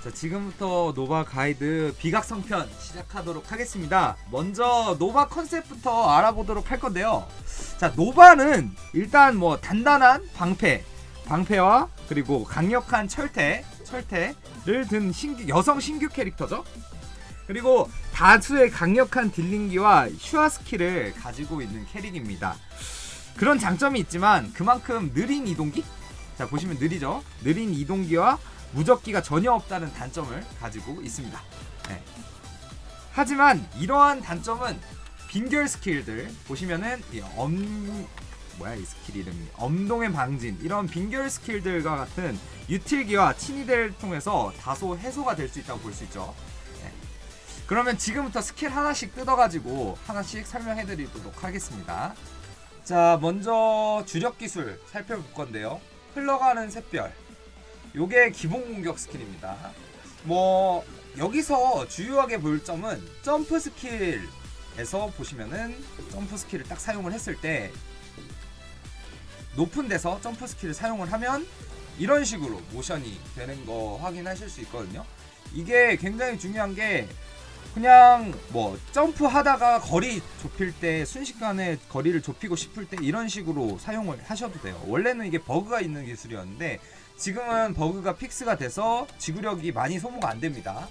자, 지금부터 노바 가이드 비각성편 시작하도록 하겠습니다. 먼저 노바 컨셉부터 알아보도록 할 건데요. 자, 노바는 일단 뭐 단단한 방패와 그리고 강력한 철퇴를 든 여성 신규 캐릭터죠. 그리고 다수의 강력한 딜링기와 슈아 스킬을 가지고 있는 캐릭입니다. 그런 장점이 있지만 그만큼 느린 이동기? 자, 보시면 느리죠? 느린 이동기와 무적기가 전혀 없다는 단점을 가지고 있습니다. 네. 하지만 이러한 단점은 빈결 스킬들 보시면은 이 스킬 이름이 엄동의 방진, 이런 빈결 스킬들과 같은 유틸기와 친위대를 통해서 다소 해소가 될 수 있다고 볼 수 있죠. 네. 그러면 지금부터 스킬 하나씩 뜯어가지고 하나씩 설명해드리도록 하겠습니다. 자, 먼저 주력 기술 살펴볼 건데요. 흘러가는 샛별, 요게 기본 공격 스킬입니다. 뭐 여기서 주요하게 볼 점은 점프 스킬에서 보시면은 점프 스킬을 딱 사용을 했을 때 높은 데서 점프 스킬을 사용을 하면 이런 식으로 모션이 되는 거 확인하실 수 있거든요. 이게 굉장히 중요한 게 그냥 뭐 점프 하다가 거리 좁힐 때, 순식간에 거리를 좁히고 싶을 때 이런 식으로 사용을 하셔도 돼요. 원래는 이게 버그가 있는 기술이었는데 지금은 버그가 픽스가 돼서 지구력이 많이 소모가 안 됩니다.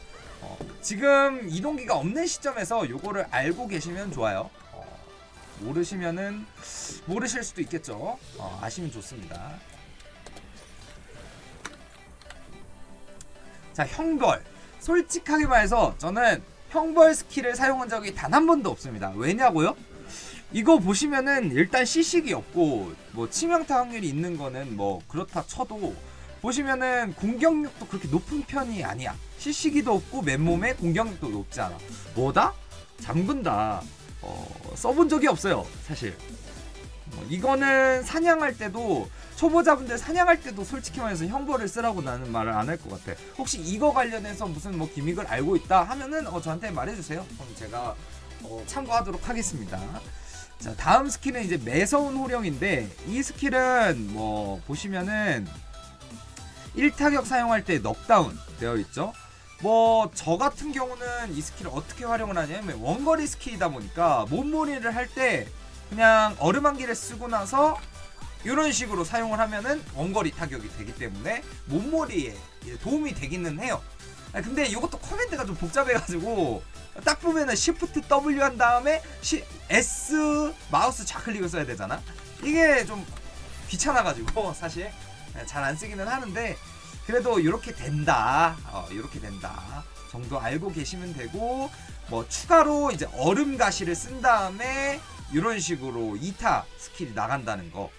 지금 이동기가 없는 시점에서 요거를 알고 계시면 좋아요. 모르시면은 모르실 수도 있겠죠. 아시면 좋습니다. 자, 형벌. 솔직하게 말해서 저는 형벌 스킬을 사용한 적이 단 한 번도 없습니다. 왜냐고요? 이거 보시면은 일단 시식이 없고 뭐 치명타 확률이 있는 거는 뭐 그렇다 쳐도 보시면은 공격력도 그렇게 높은 편이 아니야. 시시기도 없고 맨몸에 공격력도 높지 않아. 뭐다? 잠근다. 써본 적이 없어요, 사실. 이거는 사냥할 때도, 초보자분들 사냥할 때도 솔직히 말해서 형벌을 쓰라고 나는 말을 안 할 것 같아. 혹시 이거 관련해서 무슨 뭐 기믹을 알고 있다 하면은 저한테 말해주세요. 그럼 제가 참고하도록 하겠습니다. 자, 다음 스킬은 이제 매서운 호령인데, 이 스킬은 뭐 보시면은 1타격 사용할 때 넉다운 되어 있죠. 뭐 저 같은 경우는 이 스킬을 어떻게 활용을 하냐면 원거리 스킬이다 보니까 몸몰이를 할 때 그냥 얼음한기를 쓰고 나서 이런 식으로 사용을 하면은 원거리 타격이 되기 때문에 몸몰이에 도움이 되기는 해요. 근데 이것도 커맨드가 좀 복잡해가지고 딱 보면은 Shift W 한 다음에 S 마우스 좌클릭을 써야 되잖아. 이게 좀 귀찮아가지고 사실 잘 안 쓰기는 하는데, 그래도 이렇게 된다, 이렇게 된다 정도 알고 계시면 되고, 뭐 추가로 이제 얼음 가시를 쓴 다음에 이런 식으로 2타 스킬이 나간다는 거.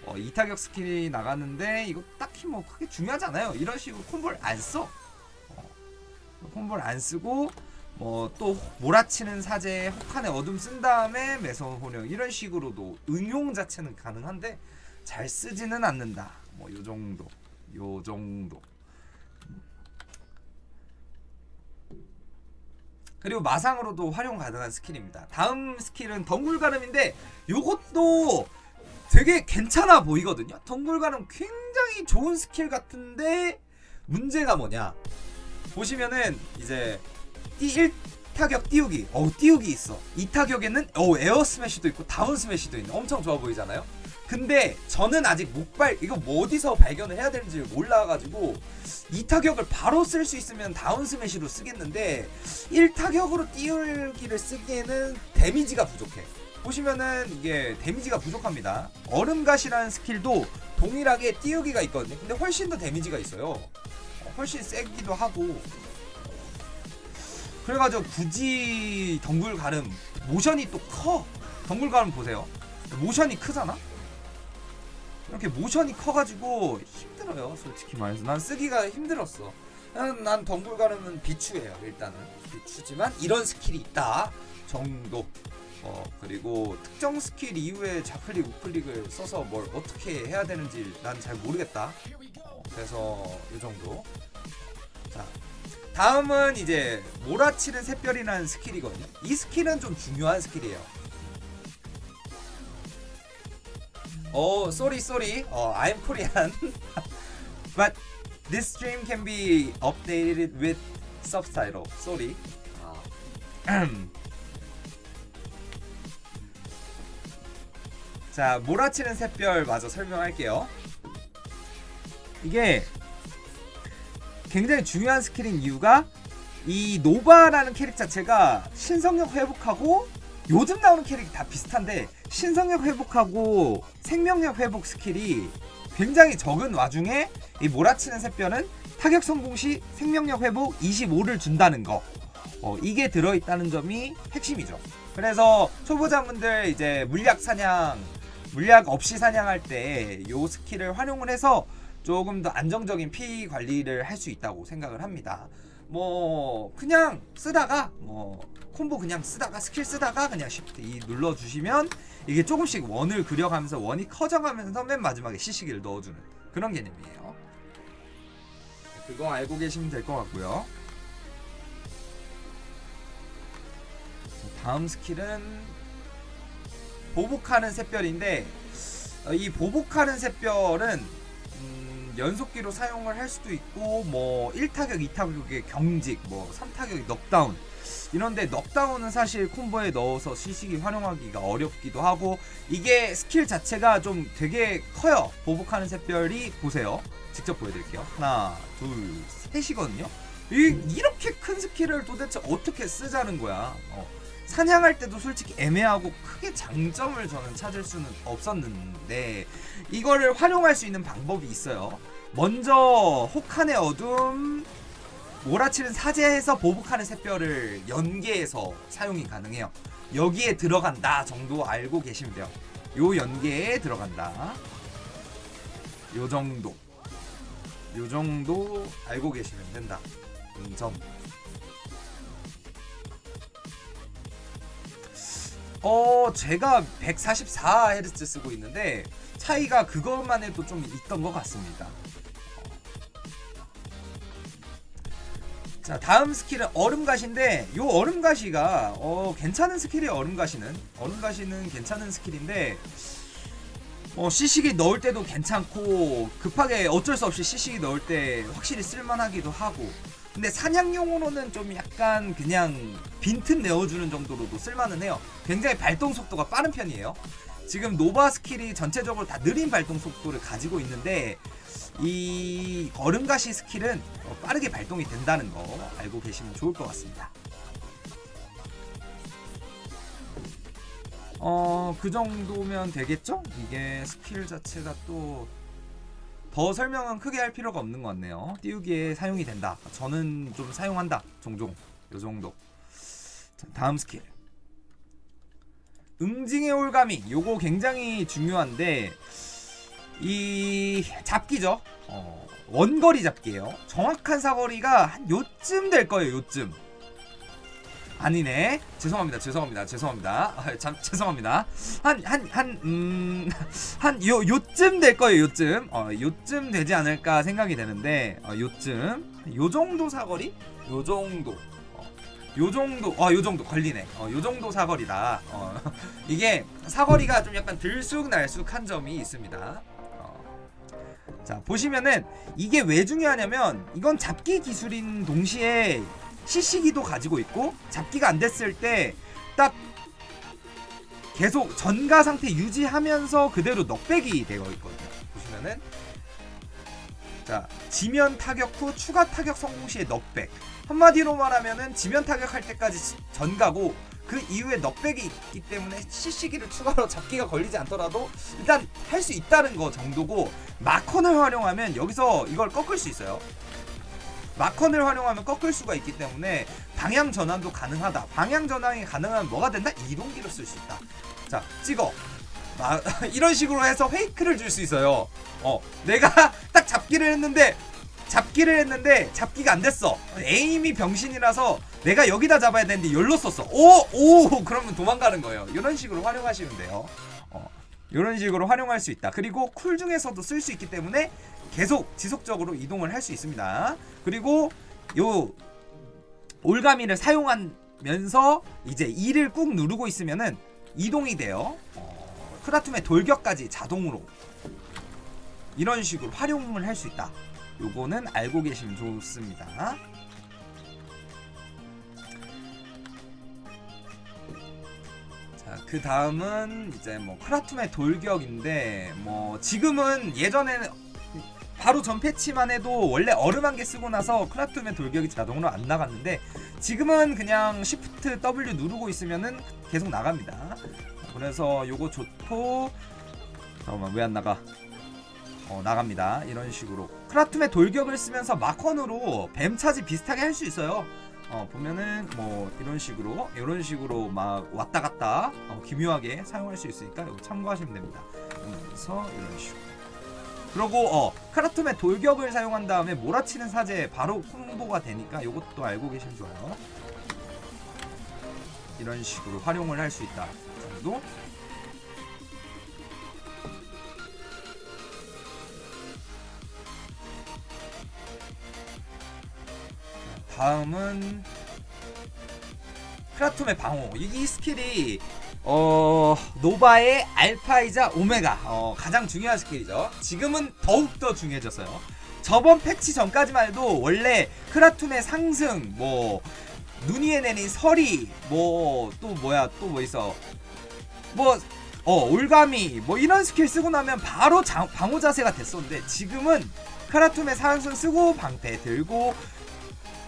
2타격 스킬이 나가는데 이거 딱히 뭐 크게 중요하지 않아요. 이런 식으로 콤보를 안 써. 콤보를 안 쓰고 뭐 또 몰아치는 사제에 혹한의 어둠 쓴 다음에 매서운 호령, 이런 식으로도 응용 자체는 가능한데 잘 쓰지는 않는다. 뭐 요 정도. 그리고 마상으로도 활용 가능한 스킬입니다. 다음 스킬은 덩굴가름인데 요것도 되게 괜찮아 보이거든요. 덩굴가름 굉장히 좋은 스킬 같은데 문제가 뭐냐, 보시면은 이제 1타격 띄우기, 띄우기 있어. 2타격에는 에어 스매시도 있고 다운 스매시도 있는, 엄청 좋아 보이잖아요. 근데 저는 아직 이거 뭐 어디서 발견을 해야 되는지 몰라가지고 2타격을 바로 쓸 수 있으면 다운 스매시로 쓰겠는데 1타격으로 띄우기를 쓰기에는 데미지가 부족해. 보시면은 이게 데미지가 부족합니다. 얼음가시라는 스킬도 동일하게 띄우기가 있거든요. 근데 훨씬 더 데미지가 있어요. 훨씬 세기도 하고. 그래가지고 굳이 덩굴가름 모션이 또 커. 덩굴가름 보세요. 모션이 크잖아. 이렇게 모션이 커가지고 힘들어요. 솔직히 말해서 난 쓰기가 힘들었어. 난 덩굴가름은 비추해요. 일단은 비추지만 이런 스킬이 있다 정도. 그리고 특정 스킬 이후에 좌클릭 우클릭을 써서 뭘 어떻게 해야 되는지 난 잘 모르겠다. 그래서 이 정도. 자, 다음은 이제 몰아치는 샛별이라는 스킬이거든요. 이 스킬은 좀 중요한 스킬이에요. sorry, I'm Korean. But This stream can be updated with subtitle. Sorry. 자, 몰아치는 샛별 마저 설명할게요. 이게 굉장히 중요한 스킬인 이유가 이 노바라는 캐릭 자체가 신성력 회복하고 요즘 나오는 캐릭이 다 비슷한데 신성력 회복하고 생명력 회복 스킬이 굉장히 적은 와중에 이 몰아치는 샛별은 타격 성공 시 생명력 회복 25를 준다는 거. 이게 들어있다는 점이 핵심이죠. 그래서 초보자분들 이제 물약 없이 사냥할 때 요 스킬을 활용을 해서 조금 더 안정적인 피 관리를 할 수 있다고 생각을 합니다. 뭐 그냥 쓰다가 콤보 그냥 쓰다가 스킬 쓰다가 그냥 쉬프트 2 눌러주시면 이게 조금씩 원을 그려가면서 원이 커져가면서 맨 마지막에 시시기를 넣어주는 그런 개념이에요. 그거 알고 계시면 될 것 같고요. 다음 스킬은 보복하는 샛별인데 이 보복하는 샛별은 연속기로 사용을 할 수도 있고 뭐 1타격, 2타격의 경직, 뭐 3타격의 넉다운 이런데 넉다운은 사실 콤보에 넣어서 시식이 활용하기가 어렵기도 하고 이게 스킬 자체가 좀 되게 커요. 보복하는 샛별이 보세요. 직접 보여드릴게요. 하나, 둘, 셋이거든요. 이렇게 큰 스킬을 도대체 어떻게 쓰자는 거야. 사냥할 때도 솔직히 애매하고 크게 장점을 저는 찾을 수는 없었는데 이거를 활용할 수 있는 방법이 있어요. 먼저 혹한의 어둠 몰아치는 사제에서 보복하는 샛별을 연계해서 사용이 가능해요. 여기에 들어간다 정도 알고 계시면 돼요. 요 연계에 들어간다 요 정도 알고 계시면 된다. 점. 제가 144Hz 쓰고 있는데 차이가 그것만 해도 좀 있던 것 같습니다. 자, 다음 스킬은 얼음가시인데 요 얼음가시가 괜찮은 스킬이에요. 얼음가시는 괜찮은 스킬인데 시식이 넣을 때도 괜찮고 급하게 어쩔 수 없이 시식이 넣을 때 확실히 쓸만하기도 하고 근데 사냥용으로는 좀 약간 그냥 빈틈 내어주는 정도로도 쓸만은 해요. 굉장히 발동 속도가 빠른 편이에요. 지금 노바 스킬이 전체적으로 다 느린 발동 속도를 가지고 있는데 이 얼음가시 스킬은 빠르게 발동이 된다는 거 알고 계시면 좋을 것 같습니다. 그 정도면 되겠죠? 이게 스킬 자체가 또 더 설명은 크게 할 필요가 없는 것 같네요. 띄우기에 사용이 된다. 저는 좀 사용한다. 종종 요 정도. 자, 다음 스킬 응징의 올가미. 요거 굉장히 중요한데 이 잡기죠. 원거리 잡기예요. 정확한 사거리가 한 요쯤 될 거예요. 요쯤. 아니네. 죄송합니다. 참 죄송합니다. 요쯤 될 거예요. 요쯤 되지 않을까 생각이 되는데 요 정도 사거리? 요 정도 걸리네. 요 정도 사거리다. 이게 사거리가 좀 약간 들쑥날쑥한 점이 있습니다. 자, 보시면은 이게 왜 중요하냐면 이건 잡기 기술인 동시에 시시기도 가지고 있고 잡기가 안 됐을 때 딱 계속 전가 상태 유지하면서 그대로 넉백이 되어 있거든요. 보시면은 자, 지면 타격 후 추가 타격 성공 시에 넉백. 한마디로 말하면은 지면 타격할 때까지 전가고 그 이후에 넉백이 있기 때문에 시시기를 추가로 잡기가 걸리지 않더라도 일단 할 수 있다는 거 정도고 마컨을 활용하면 여기서 이걸 꺾을 수 있어요. 마컨을 활용하면 꺾을 수가 있기 때문에 방향 전환도 가능하다. 방향 전환이 가능하면 뭐가 된다? 이동기로 쓸 수 있다. 자, 찍어. 이런 식으로 해서 페이크를 줄 수 있어요. 내가 딱 잡기를 했는데 잡기가 안 됐어. 에임이 병신이라서 내가 여기다 잡아야 되는데 열로 썼어. 오 그러면 도망가는 거예요. 이런 식으로 활용하시면 돼요. 이런 식으로 활용할 수 있다. 그리고 쿨 중에서도 쓸 수 있기 때문에 계속 지속적으로 이동을 할 수 있습니다. 그리고 요 올가미를 사용하면서 이제 E를 꾹 누르고 있으면은 이동이 돼요. 크라툼의 돌격까지 자동으로 이런 식으로 활용을 할 수 있다. 요거는 알고 계시면 좋습니다. 자, 그 다음은 이제 뭐 크라툼의 돌격인데, 뭐 지금은 예전에는 바로 전 패치만 해도 원래 얼음 한 개 쓰고 나서 크라툼의 돌격이 자동으로 안 나갔는데, 지금은 그냥 Shift W 누르고 있으면은 계속 나갑니다. 그래서 요거 좋고, 잠깐만 왜 안 나가? 나갑니다. 이런 식으로 크라툼의 돌격을 쓰면서 마컨으로 뱀 차지 비슷하게 할 수 있어요. 보면은 뭐 이런 식으로 막 왔다 갔다 기묘하게 사용할 수 있으니까 이거 참고하시면 됩니다. 그래서 이런 식으로. 그리고 크라툼의 돌격을 사용한 다음에 몰아치는 사제 바로 콤보가 되니까 이것도 알고 계시면 좋아요. 이런 식으로 활용을 할 수 있다 정도. 다음은 크라툼의 방어. 이 스킬이 노바의 알파이자 오메가 가장 중요한 스킬이죠. 지금은 더욱더 중요해졌어요. 저번 패치 전까지만 해도 원래 크라툼의 상승, 뭐 눈이에 내린 서리, 뭐 또 뭐야 또 뭐 있어, 뭐 올가미 뭐 이런 스킬 쓰고 나면 바로 방어 자세가 됐었는데, 지금은 크라툼의 상승 쓰고 방패 들고,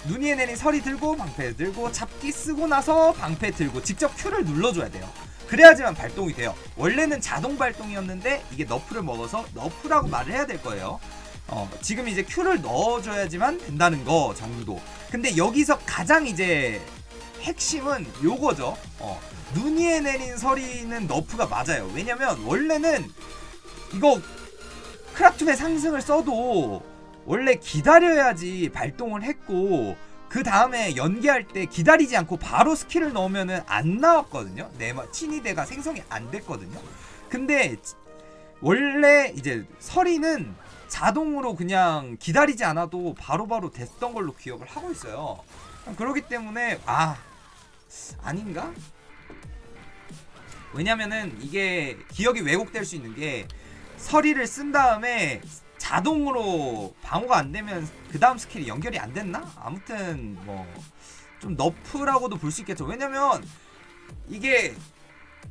눈이에 내린 서리 들고 방패 들고, 잡기 쓰고 나서 방패 들고 직접 Q를 눌러줘야 돼요. 그래야지만 발동이 돼요. 원래는 자동 발동이었는데 이게 너프를 먹어서 너프라고 말을 해야 될 거예요. 지금 이제 Q를 넣어줘야지만 된다는 거 정도. 근데 여기서 가장 이제 핵심은 요거죠. 눈이에 내린 서리는 너프가 맞아요. 왜냐면 원래는 이거 크라툼의 상승을 써도 원래 기다려야지 발동을 했고, 그 다음에 연계할 때 기다리지 않고 바로 스킬을 넣으면은 안 나왔거든요. 친위대가 생성이 안 됐거든요. 근데 원래 이제 서리는 자동으로 그냥 기다리지 않아도 바로바로 됐던 걸로 기억을 하고 있어요. 그렇기 때문에 아닌가? 왜냐면은 이게 기억이 왜곡될 수 있는 게, 서리를 쓴 다음에 자동으로 방어가 안 되면 그 다음 스킬이 연결이 안 됐나? 아무튼 뭐 좀 너프라고도 볼 수 있겠죠. 왜냐면 이게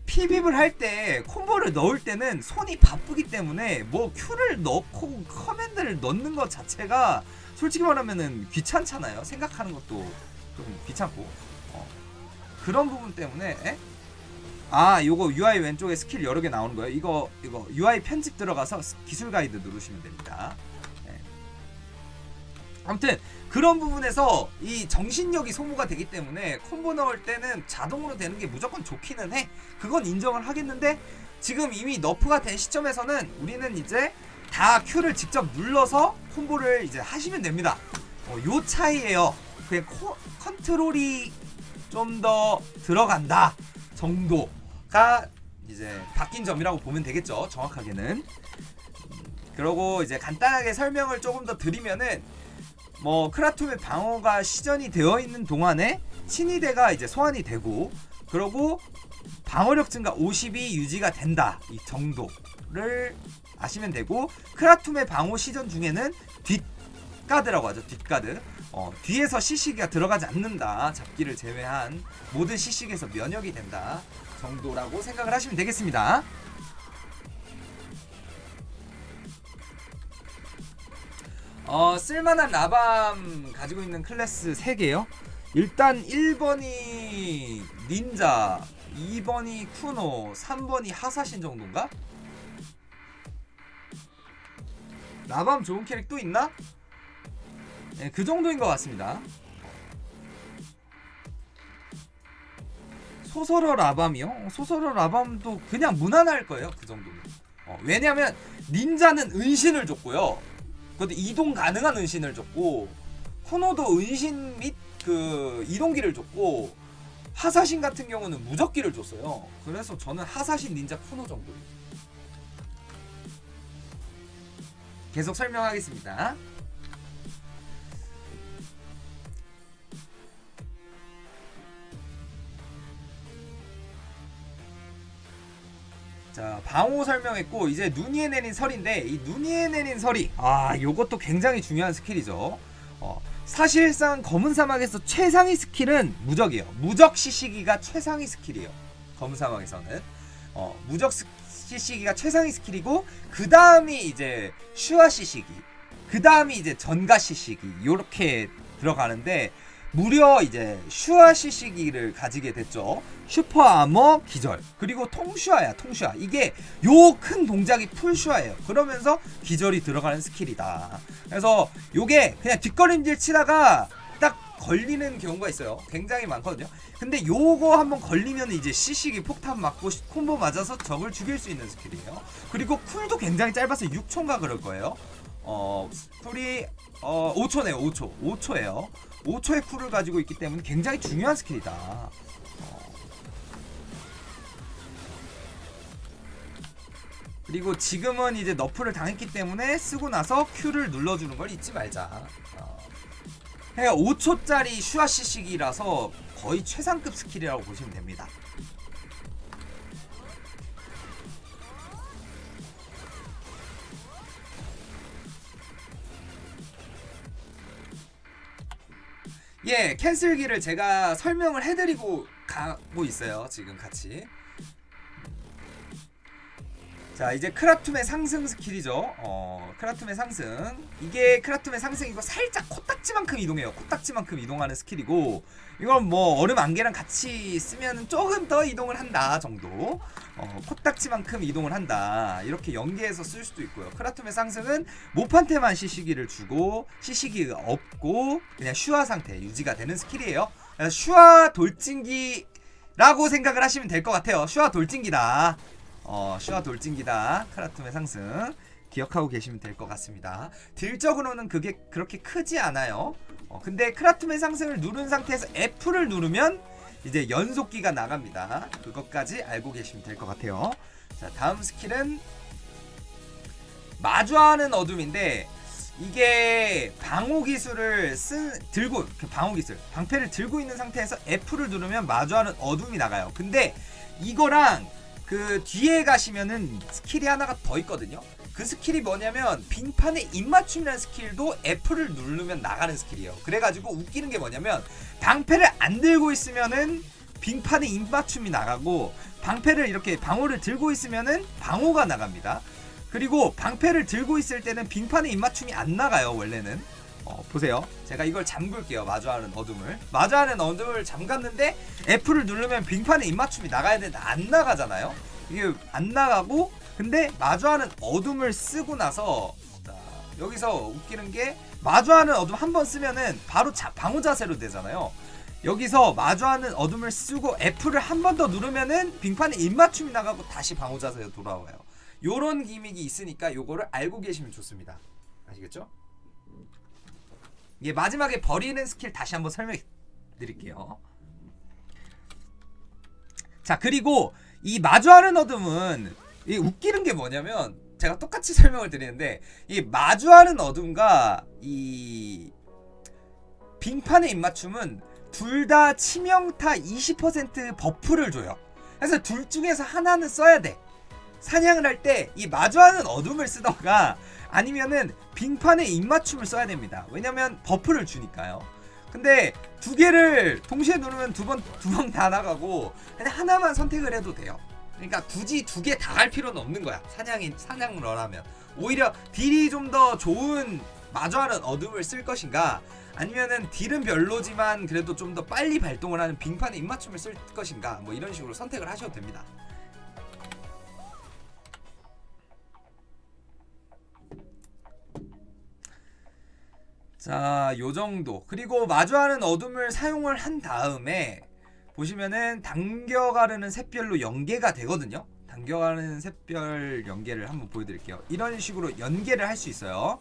피빕을 할 때 콤보를 넣을 때는 손이 바쁘기 때문에 뭐 Q를 넣고 커맨드를 넣는 것 자체가 솔직히 말하면은 귀찮잖아요. 생각하는 것도 좀 귀찮고 그런 부분 때문에 요거 UI 왼쪽에 스킬 여러 개 나오는 거예요. 이거 UI 편집 들어가서 기술 가이드 누르시면 됩니다. 네. 아무튼 그런 부분에서 이 정신력이 소모가 되기 때문에 콤보 넣을 때는 자동으로 되는 게 무조건 좋기는 해. 그건 인정을 하겠는데, 지금 이미 너프가 된 시점에서는 우리는 이제 다 Q를 직접 눌러서 콤보를 이제 하시면 됩니다. 요 차이예요. 그냥 컨트롤이 좀 더 들어간다 정도가 이제 바뀐 점이라고 보면 되겠죠. 정확하게는. 그러고 이제 간단하게 설명을 조금 더 드리면은, 뭐 크라툼의 방어가 시전이 되어 있는 동안에 친위대가 이제 소환이 되고, 그러고 방어력 증가 50이 유지가 된다, 이 정도를 아시면 되고, 크라툼의 방어 시전 중에는 뒷가드라고 하죠. 뒷가드. 뒤에서 시식이가 들어가지 않는다. 잡기를 제외한 모든 시식에서 면역이 된다 정도라고 생각을 하시면 되겠습니다. 쓸만한 라밤 가지고 있는 클래스 3개요. 일단 1번이 닌자, 2번이 쿠노, 3번이 하사신 정도인가? 라밤 좋은 캐릭 또 있나? 네, 그 정도인 것 같습니다. 소설어 라밤이요? 소설어 라밤도 그냥 무난할 거예요. 그 정도는. 왜냐면 닌자는 은신을 줬고요. 그것도 이동 가능한 은신을 줬고, 쿠노도 은신 및 그 이동기를 줬고, 하사신 같은 경우는 무적기를 줬어요. 그래서 저는 하사신, 닌자, 쿠노 정도예요. 계속 설명하겠습니다. 자, 방어 설명했고 이제 눈이에 내린 설인데 이 눈이에 내린 설이 요것도 굉장히 중요한 스킬이죠. 사실상 검은 사막에서 최상위 스킬은 무적이에요. 무적 시시기가 최상위 스킬이에요. 검은 사막에서는 무적 시시기가 최상위 스킬이고 그 다음이 이제 슈아 시시기, 그 다음이 이제 전가 시시기 요렇게 들어가는데 무려 이제 슈아 시시기를 가지게 됐죠. 슈퍼 아머 기절 그리고 통슈아야. 통슈아 이게 요 큰 동작이 풀슈아예요. 그러면서 기절이 들어가는 스킬이다. 그래서 요게 그냥 뒷걸음질 치다가 딱 걸리는 경우가 있어요. 굉장히 많거든요. 근데 요거 한번 걸리면 이제 시시기 폭탄 맞고 콤보 맞아서 적을 죽일 수 있는 스킬이에요. 그리고 쿨도 굉장히 짧아서 6초인가 그럴 거예요. 쿨이 5초네요. 5초예요. 5초의 쿨을 가지고 있기 때문에 굉장히 중요한 스킬이다. 그리고 지금은 이제 너프를 당했기 때문에 쓰고 나서 Q를 눌러주는 걸 잊지 말자. 5초짜리 슈아 시식이라서 거의 최상급 스킬이라고 보시면 됩니다. 예, 캔슬기를 제가 설명을 해드리고 가고 있어요. 지금 같이. 자, 이제 크라툼의 상승 스킬이죠. 크라툼의 상승. 이게 크라툼의 상승이고 살짝 코딱지만큼 이동해요. 코딱지만큼 이동하는 스킬이고 이건 뭐 얼음 안개랑 같이 쓰면 조금 더 이동을 한다 정도. 코딱지만큼 이동을 한다. 이렇게 연계해서 쓸 수도 있고요. 크라툼의 상승은 모판테만 시시기를 주고 시시기가 없고 그냥 슈아 상태 유지가 되는 스킬이에요. 슈아 돌진기라고 생각을 하시면 될 것 같아요. 슈아 돌진기다. 슈아 돌진기다. 크라툼의 상승 기억하고 계시면 될 것 같습니다. 딜적으로는 그게 그렇게 크지 않아요. 근데 크라툼의 상승을 누른 상태에서 F를 누르면 이제 연속기가 나갑니다. 그것까지 알고 계시면 될 것 같아요. 자, 다음 스킬은 마주하는 어둠인데 이게 방어 기술을 들고 방어 기술 방패를 들고 있는 상태에서 F를 누르면 마주하는 어둠이 나가요. 근데 이거랑 그 뒤에 가시면은 스킬이 하나가 더 있거든요. 그 스킬이 뭐냐면 빙판의 입맞춤이라는 스킬도 F를 누르면 나가는 스킬이에요. 그래가지고 웃기는 게 뭐냐면 방패를 안 들고 있으면은 빙판의 입맞춤이 나가고 방패를 이렇게 방어를 들고 있으면은 방어가 나갑니다. 그리고 방패를 들고 있을 때는 빙판의 입맞춤이 안 나가요. 원래는. 보세요. 제가 이걸 잠글게요. 마주하는 어둠을 잠갔는데 F를 누르면 빙판의 입맞춤이 나가야 되는데 안 나가잖아요. 이게 안 나가고 근데 마주하는 어둠을 쓰고 나서 자, 여기서 웃기는 게 마주하는 어둠 한번 쓰면은 바로 방어 자세로 되잖아요. 여기서 마주하는 어둠을 쓰고 F를 한 번 더 누르면은 빙판의 입맞춤이 나가고 다시 방어 자세로 돌아와요. 요런 기믹이 있으니까 요거를 알고 계시면 좋습니다. 아시겠죠? 예, 마지막에 버리는 스킬 다시 한번 설명해 드릴게요. 자, 그리고 이 마주하는 어둠은 이 웃기는 게 뭐냐면 제가 똑같이 설명을 드리는데 이 마주하는 어둠과 이 빙판의 입맞춤은 둘 다 치명타 20% 버프를 줘요. 그래서 둘 중에서 하나는 써야 돼. 사냥을 할 때 이 마주하는 어둠을 쓰던가 아니면은 빙판의 입맞춤을 써야 됩니다. 왜냐면 버프를 주니까요. 근데 두 개를 동시에 누르면 두 번 다 나가고 그냥 하나만 선택을 해도 돼요. 그러니까 굳이 두 개 다 할 필요는 없는 거야. 사냥을 하면 오히려 딜이 좀 더 좋은 마주하는 어둠을 쓸 것인가 아니면은 딜은 별로지만 그래도 좀 더 빨리 발동을 하는 빙판의 입맞춤을 쓸 것인가 뭐 이런 식으로 선택을 하셔도 됩니다. 자, 요정도. 그리고 마주하는 어둠을 사용을 한 다음에 보시면은 당겨가르는 샛별로 연계가 되거든요. 당겨가르는 샛별 연계를 한번 보여드릴게요. 이런 식으로 연계를 할 수 있어요.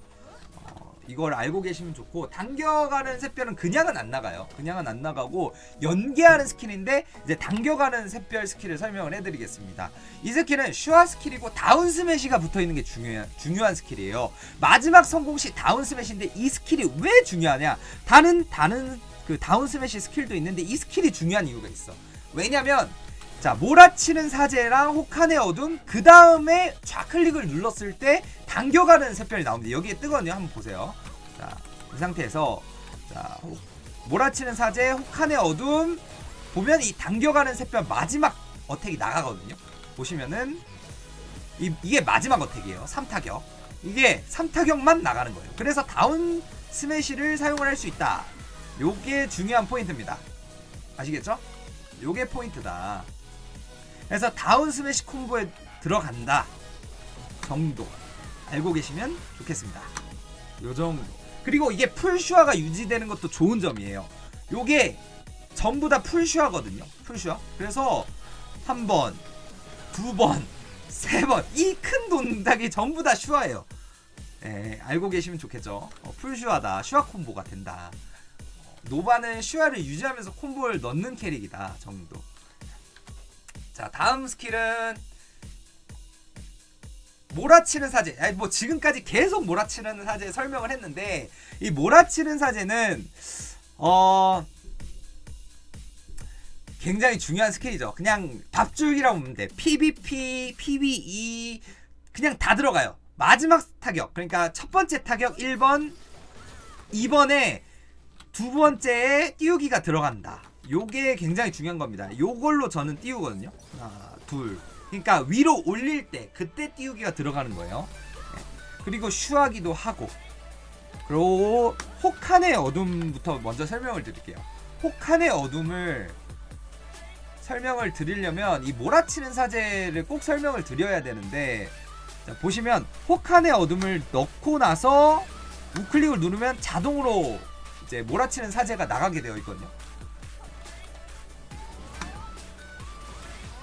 이걸 알고 계시면 좋고 당겨가는 샛별은 그냥은 안 나가요. 그냥은 안 나가고 연계하는 스킬인데 이제 당겨가는 샛별 스킬을 설명을 해드리겠습니다. 이 스킬은 슈아 스킬이고 다운 스매시가 붙어있는 게 중요한 스킬이에요. 마지막 성공 시 다운 스매시인데 이 스킬이 왜 중요하냐? 다른 그 다운 스매시 스킬도 있는데 이 스킬이 중요한 이유가 있어. 왜냐면 자, 몰아치는 사제랑 혹한의 어둠, 그 다음에 좌클릭을 눌렀을 때 당겨가는 샛별이 나옵니다. 여기에 뜨거든요. 한번 보세요. 자, 이 상태에서 자, 몰아치는 사제, 혹한의 어둠 보면 이 당겨가는 샛별 마지막 어택이 나가거든요. 보시면은 이게 마지막 어택이에요. 3타격. 이게 3타격만 나가는 거예요. 그래서 다운 스매시를 사용을 할 수 있다. 요게 중요한 포인트입니다. 아시겠죠? 요게 포인트다. 그래서 다운 스매시 콤보에 들어간다 정도 알고 계시면 좋겠습니다. 요 정도. 그리고 이게 풀슈아가 유지되는 것도 좋은 점이에요. 요게 전부 다 풀슈아거든요. 풀슈아. 그래서 한 번, 두 번, 세 번 이 큰 동작이 전부 다 슈아예요. 네, 알고 계시면 좋겠죠. 풀슈아다. 슈아 콤보가 된다. 노바는 슈아를 유지하면서 콤보를 넣는 캐릭이다 정도. 자, 다음 스킬은 몰아치는 사제. 아니, 뭐 지금까지 계속 몰아치는 사제 설명을 했는데 이 몰아치는 사제는 굉장히 중요한 스킬이죠. 그냥 밥줄기라고 보면 돼. PVP, PVE 그냥 다 들어가요. 마지막 타격. 그러니까 첫 번째 타격 1번, 2번에 두 번째에 띄우기가 들어간다. 요게 굉장히 중요한 겁니다. 요걸로 저는 띄우거든요. 하나, 둘. 그러니까 위로 올릴 때 그때 띄우기가 들어가는 거예요. 네. 그리고 슈하기도 하고. 그리고 혹한의 어둠부터 먼저 설명을 드릴게요. 혹한의 어둠을 설명을 드리려면 이 몰아치는 사제를 꼭 설명을 드려야 되는데, 자, 보시면 혹한의 어둠을 넣고 나서 우클릭을 누르면 자동으로 이제 몰아치는 사제가 나가게 되어 있거든요.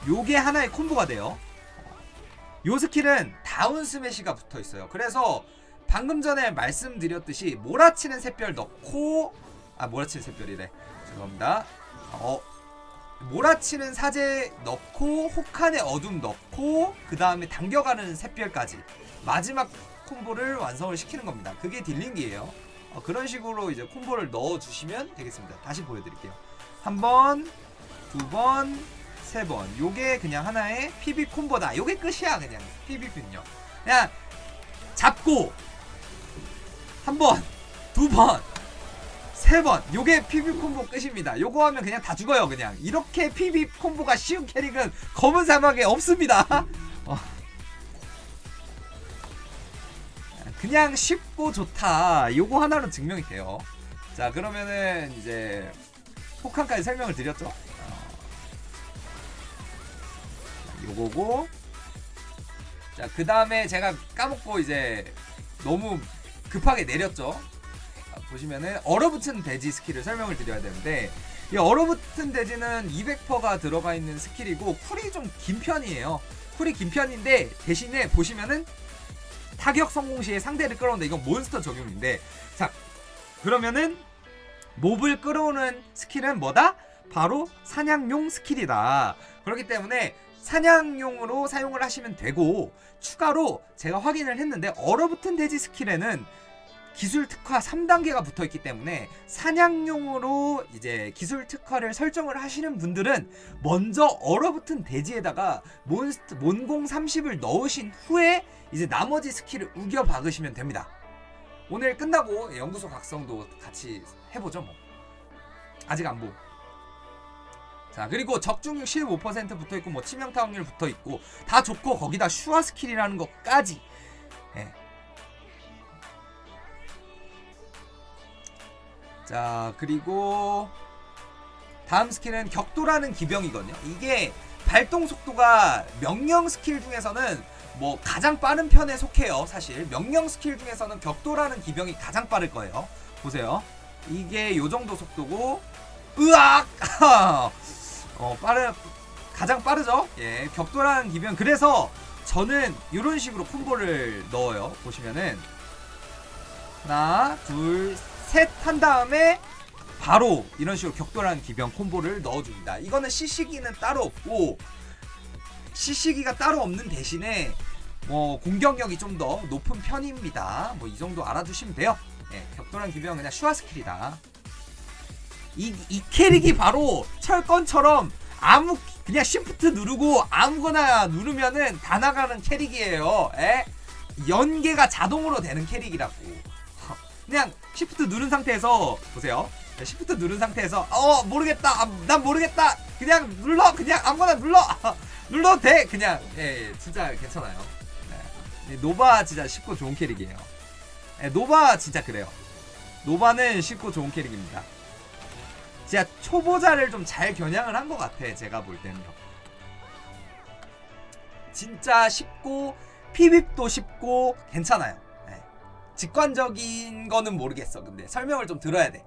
요게 하나의 콤보가 돼요. 요 스킬은 다운 스매시가 붙어 있어요. 그래서 방금 전에 말씀드렸듯이 몰아치는 샛별 넣고, 몰아치는 샛별이래. 죄송합니다. 몰아치는 사제 넣고 혹한의 어둠 넣고 그 다음에 당겨가는 샛별까지 마지막 콤보를 완성을 시키는 겁니다. 그게 딜링기예요. 그런 식으로 이제 콤보를 넣어주시면 되겠습니다. 다시 보여드릴게요. 한 번, 두 번, 세 번. 요게 그냥 하나의 PB 콤보다. 요게 끝이야. 그냥 PVP는요. 그냥 잡고 한 번, 두 번, 세 번. 요게 PB 콤보 끝입니다. 요거 하면 그냥 다 죽어요. 그냥 이렇게 PB 콤보가 쉬운 캐릭은 검은 사막에 없습니다. 그냥 쉽고 좋다. 요거 하나로 증명이 돼요. 자, 그러면은 이제 혹한까지 설명을 드렸죠. 요거고. 자, 그 다음에 제가 까먹고 이제 너무 급하게 내렸죠. 보시면은 얼어붙은 돼지 스킬을 설명을 드려야 되는데, 이 얼어붙은 돼지는 200%가 들어가 있는 스킬이고 쿨이 좀 긴 편이에요. 쿨이 긴 편인데 대신에 보시면은 타격 성공 시에 상대를 끌어온다. 이건 몬스터 적용인데, 자, 그러면은 몹을 끌어오는 스킬은 뭐다? 바로 사냥용 스킬이다. 그렇기 때문에 사냥용으로 사용을 하시면 되고, 추가로 제가 확인을 했는데 얼어붙은 돼지 스킬에는 기술 특화 3단계가 붙어 있기 때문에 사냥용으로 이제 기술 특화를 설정을 하시는 분들은 먼저 얼어붙은 돼지에다가 몬공 30을 넣으신 후에 이제 나머지 스킬을 우겨 박으시면 됩니다. 오늘 끝나고 연구소 각성도 같이 해보죠. 뭐 아직 안 보고. 자, 그리고 적중률 15% 붙어있고 뭐 치명타 확률 붙어있고 다 좋고, 거기다 슈아 스킬이라는 것까지. 예. 자, 그리고 다음 스킬은 격도라는 기병이거든요. 이게 발동 속도가 명령 스킬 중에서는 뭐 가장 빠른 편에 속해요. 사실 명령 스킬 중에서는 격도라는 기병이 가장 빠를 거예요. 보세요. 이게 요 정도 속도고, 으악! 가장 빠르죠? 예, 격도라는 기병. 그래서 저는 이런 식으로 콤보를 넣어요. 보시면은 하나, 둘, 셋 한 다음에 바로 이런 식으로 격돌하는 기병 콤보를 넣어줍니다. 이거는 CC기는 따로 없고, CC기가 따로 없는 대신에 뭐 공격력이 좀 더 높은 편입니다. 뭐 이 정도 알아두시면 돼요. 예, 격돌하는 기병은 그냥 슈아 스킬이다. 이 캐릭이 바로 철권처럼 그냥 쉬프트 누르고 아무거나 누르면은 다 나가는 캐릭이에요. 에? 연계가 자동으로 되는 캐릭이라고. 그냥 쉬프트 누른 상태에서 보세요. 쉬프트 누른 상태에서 모르겠다. 난 모르겠다. 그냥 눌러. 그냥 아무거나 눌러. 눌러도 돼. 그냥 진짜 괜찮아요. 노바 진짜 쉽고 좋은 캐릭이에요. 노바 진짜 그래요. 노바는 쉽고 좋은 캐릭입니다. 진짜 초보자를 좀 잘 겨냥을 한 것 같아. 제가 볼 때는요. 진짜 쉽고 피빕도 쉽고 괜찮아요. 직관적인 거는 모르겠어. 근데 설명을 좀 들어야 돼.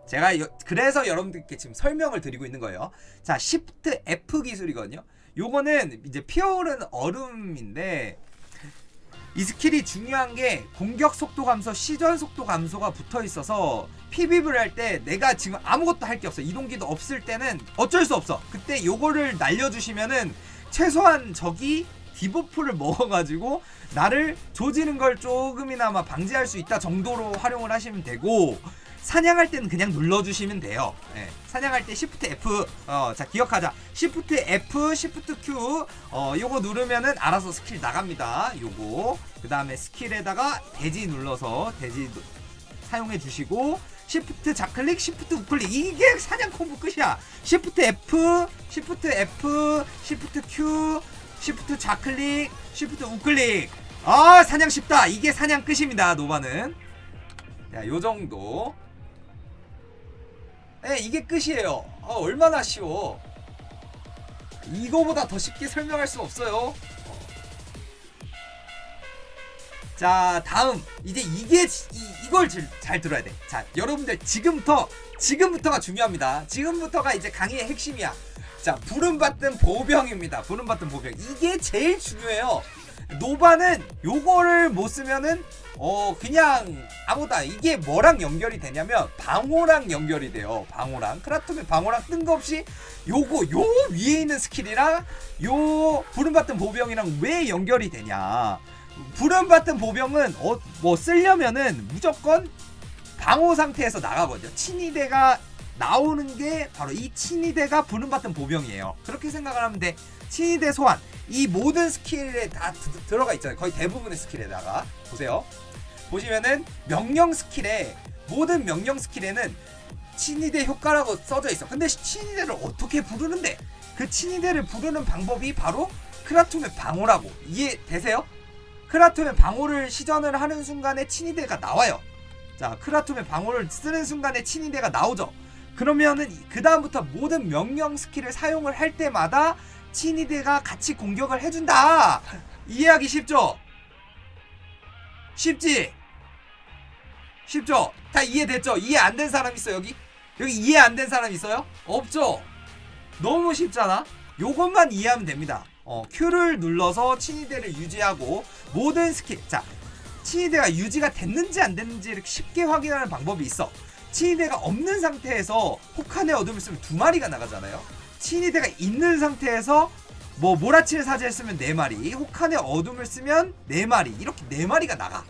제가 그래서 여러분들께 지금 설명을 드리고 있는 거예요. 자, Shift F 기술이거든요. 요거는 이제 피어오른 얼음인데 이 스킬이 중요한 게 공격 속도 감소, 시전 속도 감소가 붙어 있어서 PVP를 할 때 내가 지금 아무것도 할 게 없어. 이동기도 없을 때는 어쩔 수 없어. 그때 요거를 날려주시면은 최소한 적이 디버프를 먹어가지고 나를 조지는 걸 조금이나마 방지할 수 있다 정도로 활용을 하시면 되고, 사냥할 때는 그냥 눌러주시면 돼요. 사냥할 때 Shift F, 자 기억하자. Shift F, Shift Q, 요거 누르면은 알아서 스킬 나갑니다. 요거. 그 다음에 스킬에다가 대지 눌러서 대지 사용해 주시고, Shift 좌클릭, Shift 우클릭, 이게 사냥 콤보 끝이야. Shift F, Shift F, Shift Q, Shift 좌클릭, Shift 우클릭. 사냥 쉽다. 이게 사냥 끝입니다. 노바는. 야, 요정도. 이게 끝이에요. 얼마나 쉬워. 이거보다 더 쉽게 설명할 수 없어요. 자, 다음. 이제 이걸 잘 들어야 돼. 자, 여러분들 지금부터가 중요합니다. 지금부터가 이제 강의의 핵심이야. 자, 부름받던 보병입니다. 부름받던 보병. 이게 제일 중요해요. 노바는 요거를 못 쓰면은 그냥 아무다. 이게 뭐랑 연결이 되냐면 방호랑 연결이 돼요. 방호랑 크라톰의 방호랑 뜬금없이 요 위에 있는 스킬이랑 요 부름받던 보병이랑 왜 연결이 되냐. 부름받던 보병은 뭐 쓰려면은 무조건 방호 상태에서 나가거든요. 친위대가 나오는 게 바로 이 친위대가 부름받던 보병이에요. 그렇게 생각을 하면 돼. 친위대 소환, 이 모든 스킬에 다 들어가 있잖아요. 거의 대부분의 스킬에다가 보세요. 보시면은 명령 스킬에, 모든 명령 스킬에는 친위대 효과라고 써져 있어. 근데 친위대를 어떻게 부르는데? 그 친위대를 부르는 방법이 바로 크라톰의 방호라고. 이해되세요? 크라톰의 방호를 시전을 하는 순간에 친위대가 나와요. 자, 크라톰의 방호를 쓰는 순간에 친위대가 나오죠. 그러면은 그 다음부터 모든 명령 스킬을 사용을 할 때마다 친위대가 같이 공격을 해준다. 이해하기 쉽죠? 쉽지? 쉽죠? 다 이해됐죠? 이해 안 된 사람 있어 여기? 여기 이해 안 된 사람 있어요? 없죠? 너무 쉽잖아? 요것만 이해하면 됩니다. Q를 눌러서 친위대를 유지하고 모든 스킬, 자, 친위대가 유지가 됐는지 안 됐는지 이렇게 쉽게 확인하는 방법이 있어. 친위대가 없는 상태에서 혹한의 어둠을 쓰면 2마리가 나가잖아요. 친위대가 있는 상태에서 뭐 몰아치는 사제를 쓰면 4마리, 혹한의 어둠을 쓰면 4마리, 이렇게 4마리가 나가.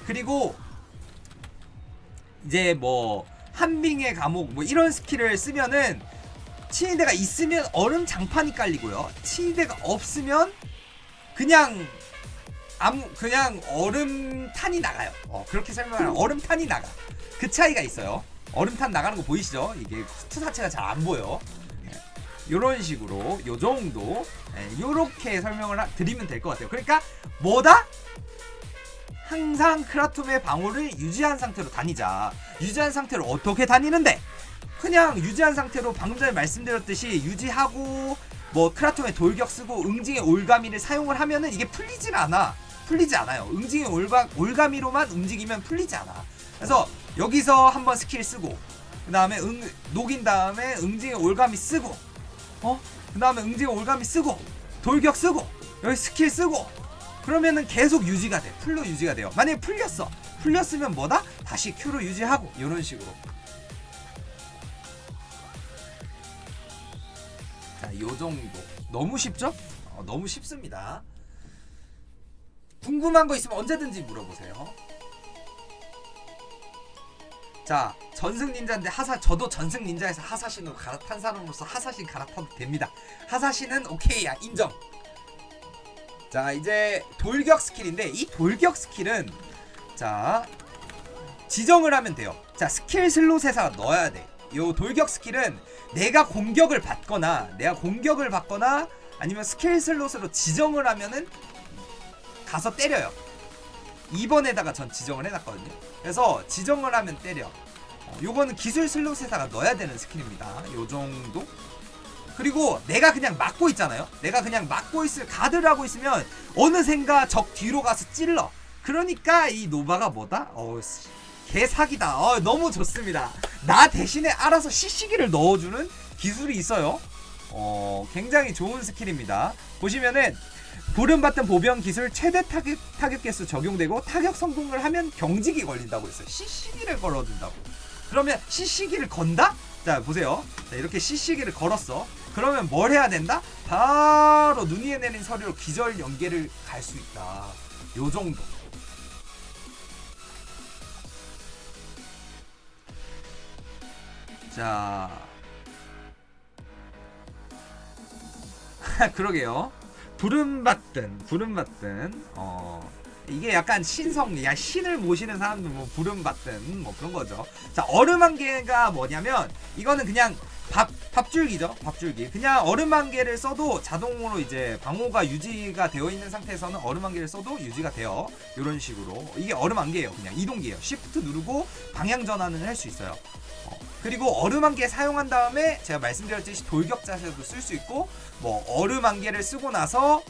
그리고 이제 뭐 한빙의 감옥 뭐 이런 스킬을 쓰면은 친위대가 있으면 얼음 장판이 깔리고요. 친위대가 없으면 그냥 얼음탄이 나가요. 그렇게 설명하면 얼음탄이 나가. 그 차이가 있어요. 얼음탄 나가는 거 보이시죠? 이게 투사체가 잘 안 보여. 요런 식으로 요 정도 요렇게 설명을 드리면 될 것 같아요. 그러니까 뭐다? 항상 크라톰의 방어를 유지한 상태로 다니자. 유지한 상태로 어떻게 다니는데? 그냥 유지한 상태로 방금 전에 말씀드렸듯이 유지하고 뭐 크라톰의 돌격 쓰고 응징의 올가미를 사용을 하면은 이게 풀리지 않아요. 응징의 올가미로만 움직이면 풀리지 않아. 그래서 여기서 한번 스킬 쓰고 그 다음에 녹인 다음에 응징의 올가미 쓰고 그 다음에 응징의 올가미 쓰고 돌격 쓰고 여기 스킬 쓰고 그러면은 계속 유지가 돼. 풀로 유지가 돼요. 만약에 풀렸으면 뭐다? 다시 Q로 유지하고 이런 식으로. 자, 요정도. 너무 쉽죠? 너무 쉽습니다. 궁금한 거 있으면 언제든지 물어보세요. 자, 전승 닌자인데 저도 전승 닌자에서 하사신으로 갈아탄 사람으로서 하사신 갈아타도 됩니다. 하사신은 오케이야, 인정. 자, 이제 돌격 스킬인데 이 돌격 스킬은 자 지정을 하면 돼요. 자, 스킬 슬롯에서 넣어야 돼. 요 돌격 스킬은 내가 공격을 받거나 아니면 스킬 슬롯으로 지정을 하면은 가서 때려요. 2번에다가 전 지정을 해놨거든요. 그래서 지정을 하면 때려. 요거는 기술 슬롯에다가 넣어야 되는 스킬입니다. 요 정도. 그리고 내가 그냥 막고 있잖아요. 내가 그냥 막고 가드를 하고 있으면 어느샌가 적 뒤로 가서 찔러. 그러니까 이 노바가 뭐다? 개사기다. 너무 좋습니다. 나 대신에 알아서 CC기를 넣어주는 기술이 있어요. 굉장히 좋은 스킬입니다. 보시면은 부름받던 보병 기술 최대 타격 개수 적용되고 타격 성공을 하면 경직이 걸린다고 했어요. CC기를 걸어준다고. 그러면 CC기를 건다? 자, 보세요. 자, 이렇게 CC기를 걸었어. 그러면 뭘 해야 된다? 바로 눈 위에 내린 서리로 기절 연계를 갈 수 있다. 요 정도. 자, 그러게요. 부름받든 이게 약간 신을 모시는 사람들 뭐 부름받든 뭐 그런 거죠. 자, 얼음 한 개가 뭐냐면 이거는 그냥 밥줄기죠. 밥줄기. 그냥 얼음 한 개를 써도 자동으로 이제 방어가 유지가 되어 있는 상태에서는 얼음 한 개를 써도 유지가 돼요. 이런 식으로. 이게 얼음 한 개예요. 그냥 이동기예요. Shift 누르고 방향 전환을 할 수 있어요. 그리고 얼음 한 개 사용한 다음에 제가 말씀드렸듯이 돌격 자세도 쓸 수 있고, 뭐 얼음 한 개를 쓰고 나서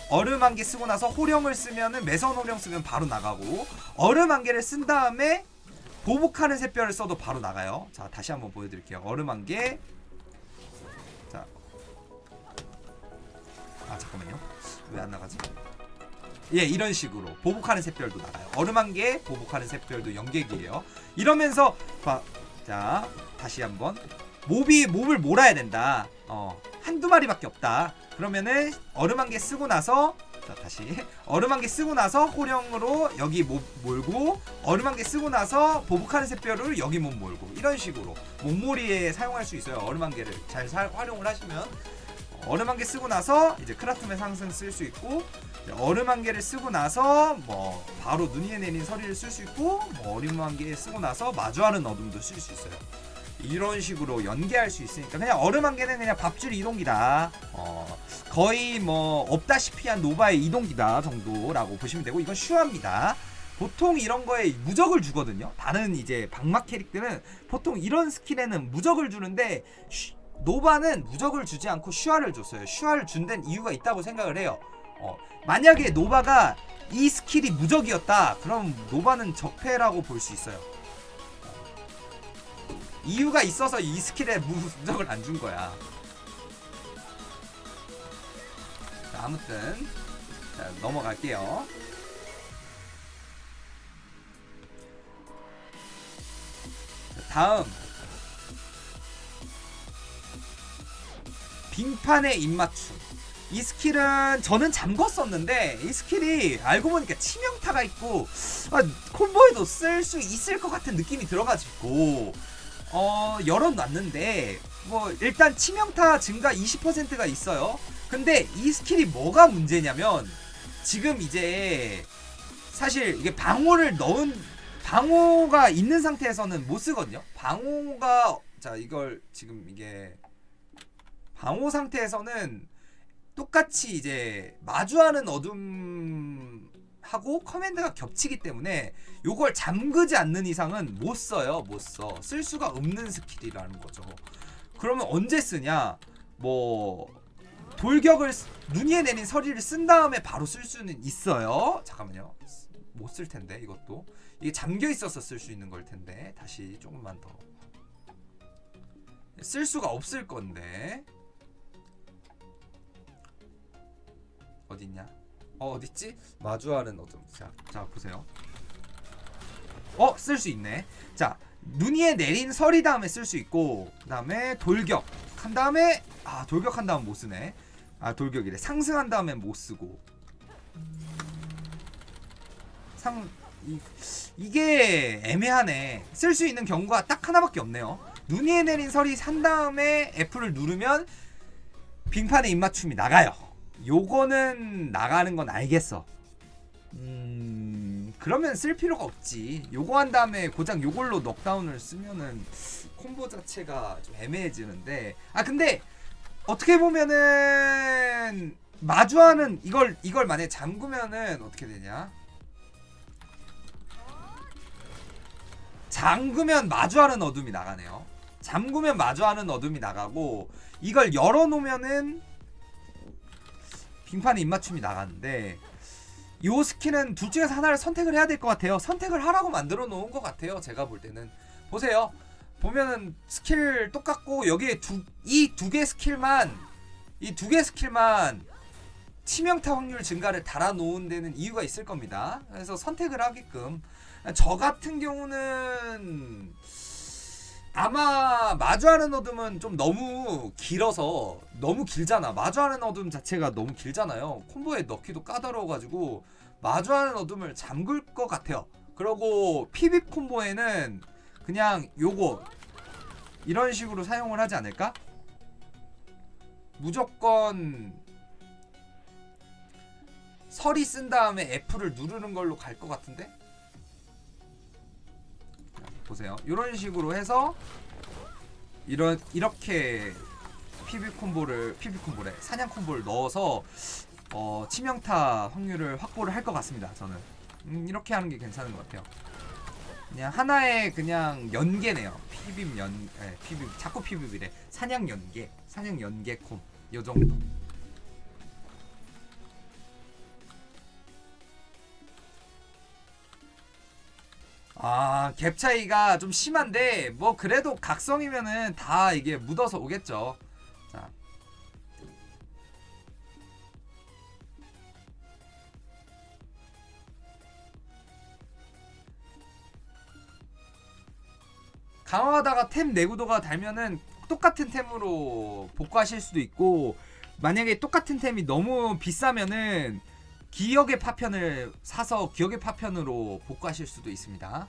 호령을 쓰면은 매선 호령 쓰면 바로 나가고, 얼음 한 개를 쓴 다음에 보복하는 샛별을 써도 바로 나가요. 자, 다시 한번 보여드릴게요. 얼음 한 개. 자, 잠깐만요. 왜 안 나가지? 예, 이런 식으로 보복하는 샛별도 나가요. 얼음 한 개, 보복하는 샛별도 연계기예요. 이러면서 자, 다시 한번 몹을 몰아야 된다. 한두 마리밖에 없다. 그러면은 얼음 한 개 쓰고 나서, 자, 다시 얼음 한 개 쓰고 나서 호령으로 여기 몹 몰고, 얼음 한 개 쓰고 나서 보복하는 샛별을 여기 몹 몰고, 이런 식으로 몸몰이에 사용할 수 있어요. 얼음 한 개를 잘 활용을 하시면. 얼음 한 개 쓰고 나서 이제 크라툼의 상승 쓸 수 있고, 얼음 한 개를 쓰고 나서 뭐 바로 눈 위에 내린 서리를 쓸 수 있고, 뭐 얼음 한 개 쓰고 나서 마주하는 어둠도 쓸 수 있어요. 이런 식으로 연계할 수 있으니까 그냥 얼음 한 개는 그냥 밥줄 이동기다. 거의 뭐 없다시피 한 노바의 이동기다 정도라고 보시면 되고, 이건 슈아입니다. 보통 이런 거에 무적을 주거든요. 다른 이제 방막 캐릭들은 보통 이런 스킬에는 무적을 주는데 노바는 무적을 주지 않고 슈아를 줬어요. 슈아를 준 데는 이유가 있다고 생각을 해요. 만약에 노바가 이 스킬이 무적이었다, 그럼 노바는 적폐라고 볼 수 있어요. 이유가 있어서 이 스킬에 무적을 안 준 거야. 자, 아무튼 자, 넘어갈게요. 자, 다음 빙판의 입맞춤. 이 스킬은 저는 잠궜었는데 이 스킬이 알고 보니까 치명타가 있고 콤보에도 쓸 수 있을 것 같은 느낌이 들어가지고 열어놨는데, 뭐 일단 치명타 증가 20%가 있어요. 근데 이 스킬이 뭐가 문제냐면, 지금 이제 사실 이게 방어가 있는 상태에서는 못 쓰거든요. 자, 이걸 지금 이게 방어 상태에서는 똑같이 이제 마주하는 어둠하고 커맨드가 겹치기 때문에 요걸 잠그지 않는 이상은 못 써요. 쓸 수가 없는 스킬이라는 거죠. 그러면 언제 쓰냐? 뭐 돌격을 눈 위에 내린 서리를 쓴 다음에 바로 쓸 수는 있어요. 잠깐만요. 못 쓸 텐데 이것도. 이게 잠겨 있어서 쓸 수 있는 걸 텐데. 다시 조금만 더. 쓸 수가 없을 건데. 어딨냐? 어딨지? 마주하는 어둠. 자 보세요. 쓸 수 있네. 자, 눈 위에 내린 서리 다음에 쓸 수 있고, 그 다음에 돌격 한 다음에, 돌격한 다음 못 쓰네. 돌격이래. 상승한 다음에 못 쓰고, 이게 애매하네. 쓸 수 있는 경우가 딱 하나밖에 없네요. 눈 위에 내린 설이 산 다음에 F를 누르면 빙판의 입맞춤이 나가요. 요거는 나가는 건 알겠어. 그러면 쓸 필요가 없지. 요거 한 다음에 고작 요걸로 넉다운을 쓰면은 콤보 자체가 좀 애매해지는데. 아 근데 어떻게 보면은 마주하는 이걸 만약에 잠그면은 어떻게 되냐? 잠그면 마주하는 어둠이 나가네요. 잠그면 마주하는 어둠이 나가고 이걸 열어놓으면은 빙판의 입맞춤이 나가는데 요 스킬은 둘 중에서 하나를 선택을 해야 될 것 같아요. 선택을 하라고 만들어 놓은 것 같아요. 제가 볼 때는. 보세요. 보면은 스킬 똑같고 여기에 이 두 개 스킬만 치명타 확률 증가를 달아 놓은 데는 이유가 있을 겁니다. 그래서 선택을 하게끔. 저 같은 경우는 아마 마주하는 어둠은 좀 너무 길어서 너무 길잖아. 마주하는 어둠 자체가 너무 길잖아요. 콤보에 넣기도 까다로워가지고 마주하는 어둠을 잠글 것 같아요. 그리고 PB 콤보에는 그냥 요거 이런 식으로 사용을 하지 않을까? 무조건 설이 쓴 다음에 F를 누르는 걸로 갈 것 같은데? 보세요. 이런 식으로 해서 이렇게 PB 콤보래 사냥 콤보를 넣어서 치명타 확률을 확보를 할 것 같습니다. 저는 이렇게 하는 게 괜찮은 것 같아요. 그냥 하나의 그냥 연계네요. PB 자꾸 PB래. 사냥 연계 콤 요 정도. 아, 갭 차이가 좀 심한데 뭐 그래도 각성이면은 다 이게 묻어서 오겠죠. 자. 강화하다가 템 내구도가 달면은 똑같은 템으로 복구하실 수도 있고, 만약에 똑같은 템이 너무 비싸면은 기억의 파편을 사서 기억의 파편으로 복구하실 수도 있습니다.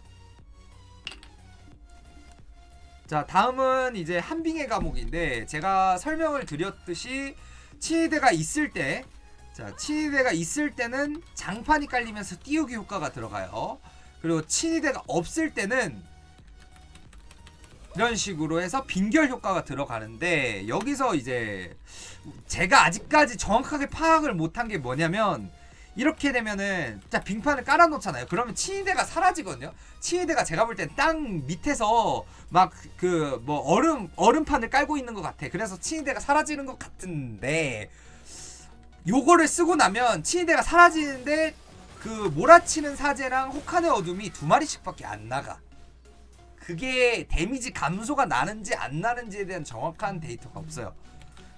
자, 다음은 이제 한빙의 감옥인데, 제가 설명을 드렸듯이 친위대가 있을 때, 자, 친위대가 있을 때는 장판이 깔리면서 띄우기 효과가 들어가요. 그리고 친위대가 없을 때는 이런 식으로 해서 빈결 효과가 들어가는데, 여기서 이제 제가 아직까지 정확하게 파악을 못한 게 뭐냐면, 이렇게 되면은 자 빙판을 깔아놓잖아요. 그러면 친위대가 사라지거든요. 친위대가 제가 볼 땐 땅 밑에서 막 그 뭐 얼음판을 깔고 있는 것 같아. 그래서 친위대가 사라지는 것 같은데, 요거를 쓰고 나면 친위대가 사라지는데 그 몰아치는 사제랑 혹한의 어둠이 2마리씩밖에 안 나가. 그게 데미지 감소가 나는지 안 나는지에 대한 정확한 데이터가 없어요.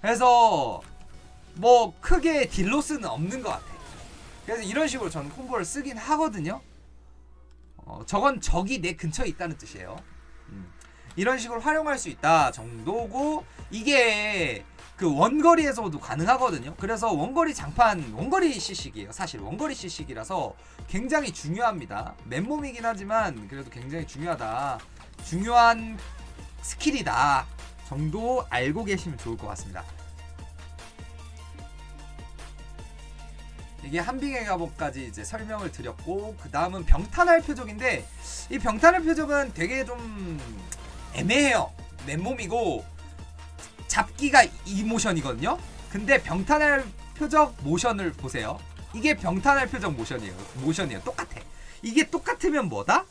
그래서 뭐 크게 딜로스는 없는 것 같아. 그래서 이런 식으로 저는 콤보를 쓰긴 하거든요. 저건 적이 내 근처에 있다는 뜻이에요. 이런 식으로 활용할 수 있다 정도고, 이게 그 원거리에서도 가능하거든요. 그래서 원거리 장판, 원거리 CC기예요. 사실 원거리 CC기라서 굉장히 중요합니다. 맨몸이긴 하지만 그래도 굉장히 중요한 스킬이다 정도 알고 계시면 좋을 것 같습니다. 이게 한빙의 갑옷까지 이제 설명을 드렸고, 그 다음은 병탄할 표적인데, 이 병탄할 표적은 되게 좀 애매해요. 맨몸이고 잡기가 이 모션이거든요. 근데 병탄할 표적 모션을 보세요. 이게 병탄할 표적 모션이에요. 똑같아. 이게 똑같으면 뭐다?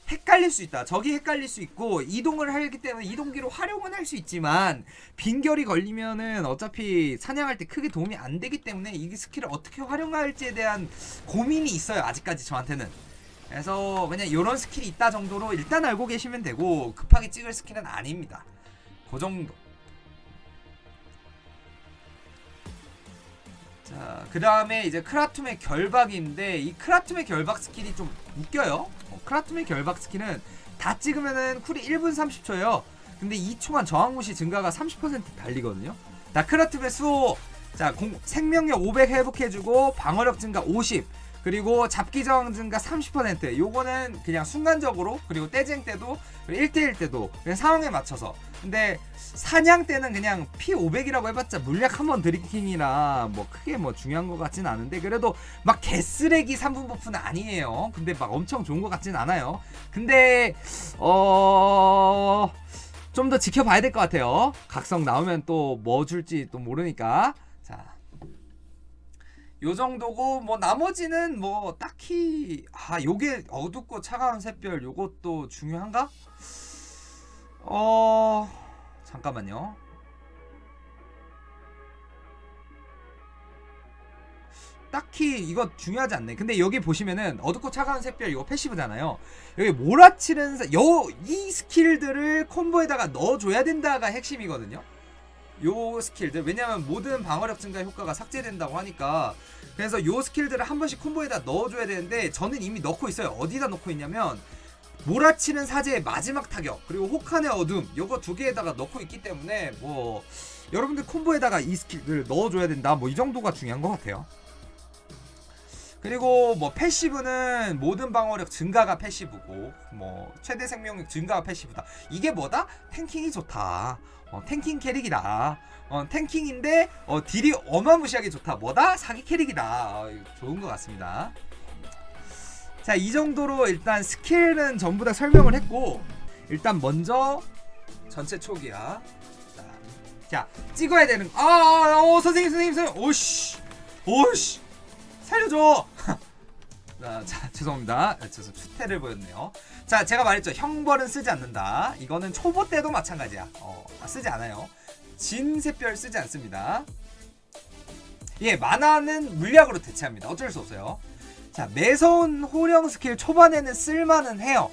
헷갈릴 수 있다. 적이 헷갈릴 수 있고, 이동을 하기 때문에 이동기로 활용은 할 수 있지만 빈결이 걸리면은 어차피 사냥할 때 크게 도움이 안 되기 때문에 이 스킬을 어떻게 활용할지에 대한 고민이 있어요. 아직까지 저한테는. 그래서 그냥 이런 스킬이 있다 정도로 일단 알고 계시면 되고, 급하게 찍을 스킬은 아닙니다. 그 정도. 자, 그 다음에 이제 크라툼의 결박인데, 이 크라툼의 결박 스킬이 좀 웃겨요. 크라툼의 결박 스킬은 다 찍으면은 쿨이 1분 30초예요. 근데 2초간 저항무시 증가가 30% 달리거든요. 자, 크라툼의 수호. 자, 생명력 500 회복해주고 방어력 증가 50. 그리고 잡기 저항 증가 30%. 요거는 그냥 순간적으로, 그리고 떼쟁 때도 1대1 때도 그냥 상황에 맞춰서. 근데 사냥 때는 그냥 P500이라고 해봤자 물약 한번 드리킹이라 뭐 크게 뭐 중요한 것 같진 않은데, 그래도 막 개쓰레기 3분 버프는 아니에요. 근데 막 엄청 좋은 것 같진 않아요. 근데 좀 더 지켜봐야 될 것 같아요. 각성 나오면 또 뭐 줄지 또 모르니까. 자, 요 정도고, 뭐 나머지는 뭐 딱히 요게 어둡고 차가운 샛별 요것도 중요한가? 잠깐만요. 딱히 이거 중요하지 않네. 근데 여기 보시면은 어둡고 차가운 샛별 이거 패시브잖아요. 여기 몰아치는 이 스킬들을 콤보에다가 넣어줘야 된다가 핵심이거든요. 요 스킬들, 왜냐면 모든 방어력 증가 효과가 삭제된다고 하니까. 그래서 요 스킬들을 한 번씩 콤보에다 넣어줘야 되는데, 저는 이미 넣고 있어요. 어디다 넣고 있냐면 몰아치는 사제의 마지막 타격, 그리고 혹한의 어둠, 요거 두 개에다가 넣고 있기 때문에 뭐 여러분들 콤보에다가 이 스킬을 넣어줘야 된다, 뭐 이 정도가 중요한 것 같아요. 그리고 뭐 패시브는 모든 방어력 증가가 패시브고, 뭐 최대 생명력 증가가 패시브다. 이게 뭐다? 탱킹이 좋다. 탱킹 캐릭이다. 탱킹인데 딜이 어마무시하게 좋다. 뭐다? 사기 캐릭이다. 좋은 것 같습니다. 자, 이 정도로 일단 스킬은 전부 다 설명을 했고, 일단 먼저 전체 초기화. 자, 찍어야 되는 선생님 오씨 살려줘. 자, 죄송합니다. 추태를 보였네요. 자, 제가 말했죠. 형벌은 쓰지 않는다. 이거는 초보 때도 마찬가지야. 쓰지 않아요. 진 샛별 쓰지 않습니다. 예, 만화는 물약으로 대체합니다. 어쩔 수 없어요. 자, 매서운 호령 스킬 초반에는 쓸만은 해요.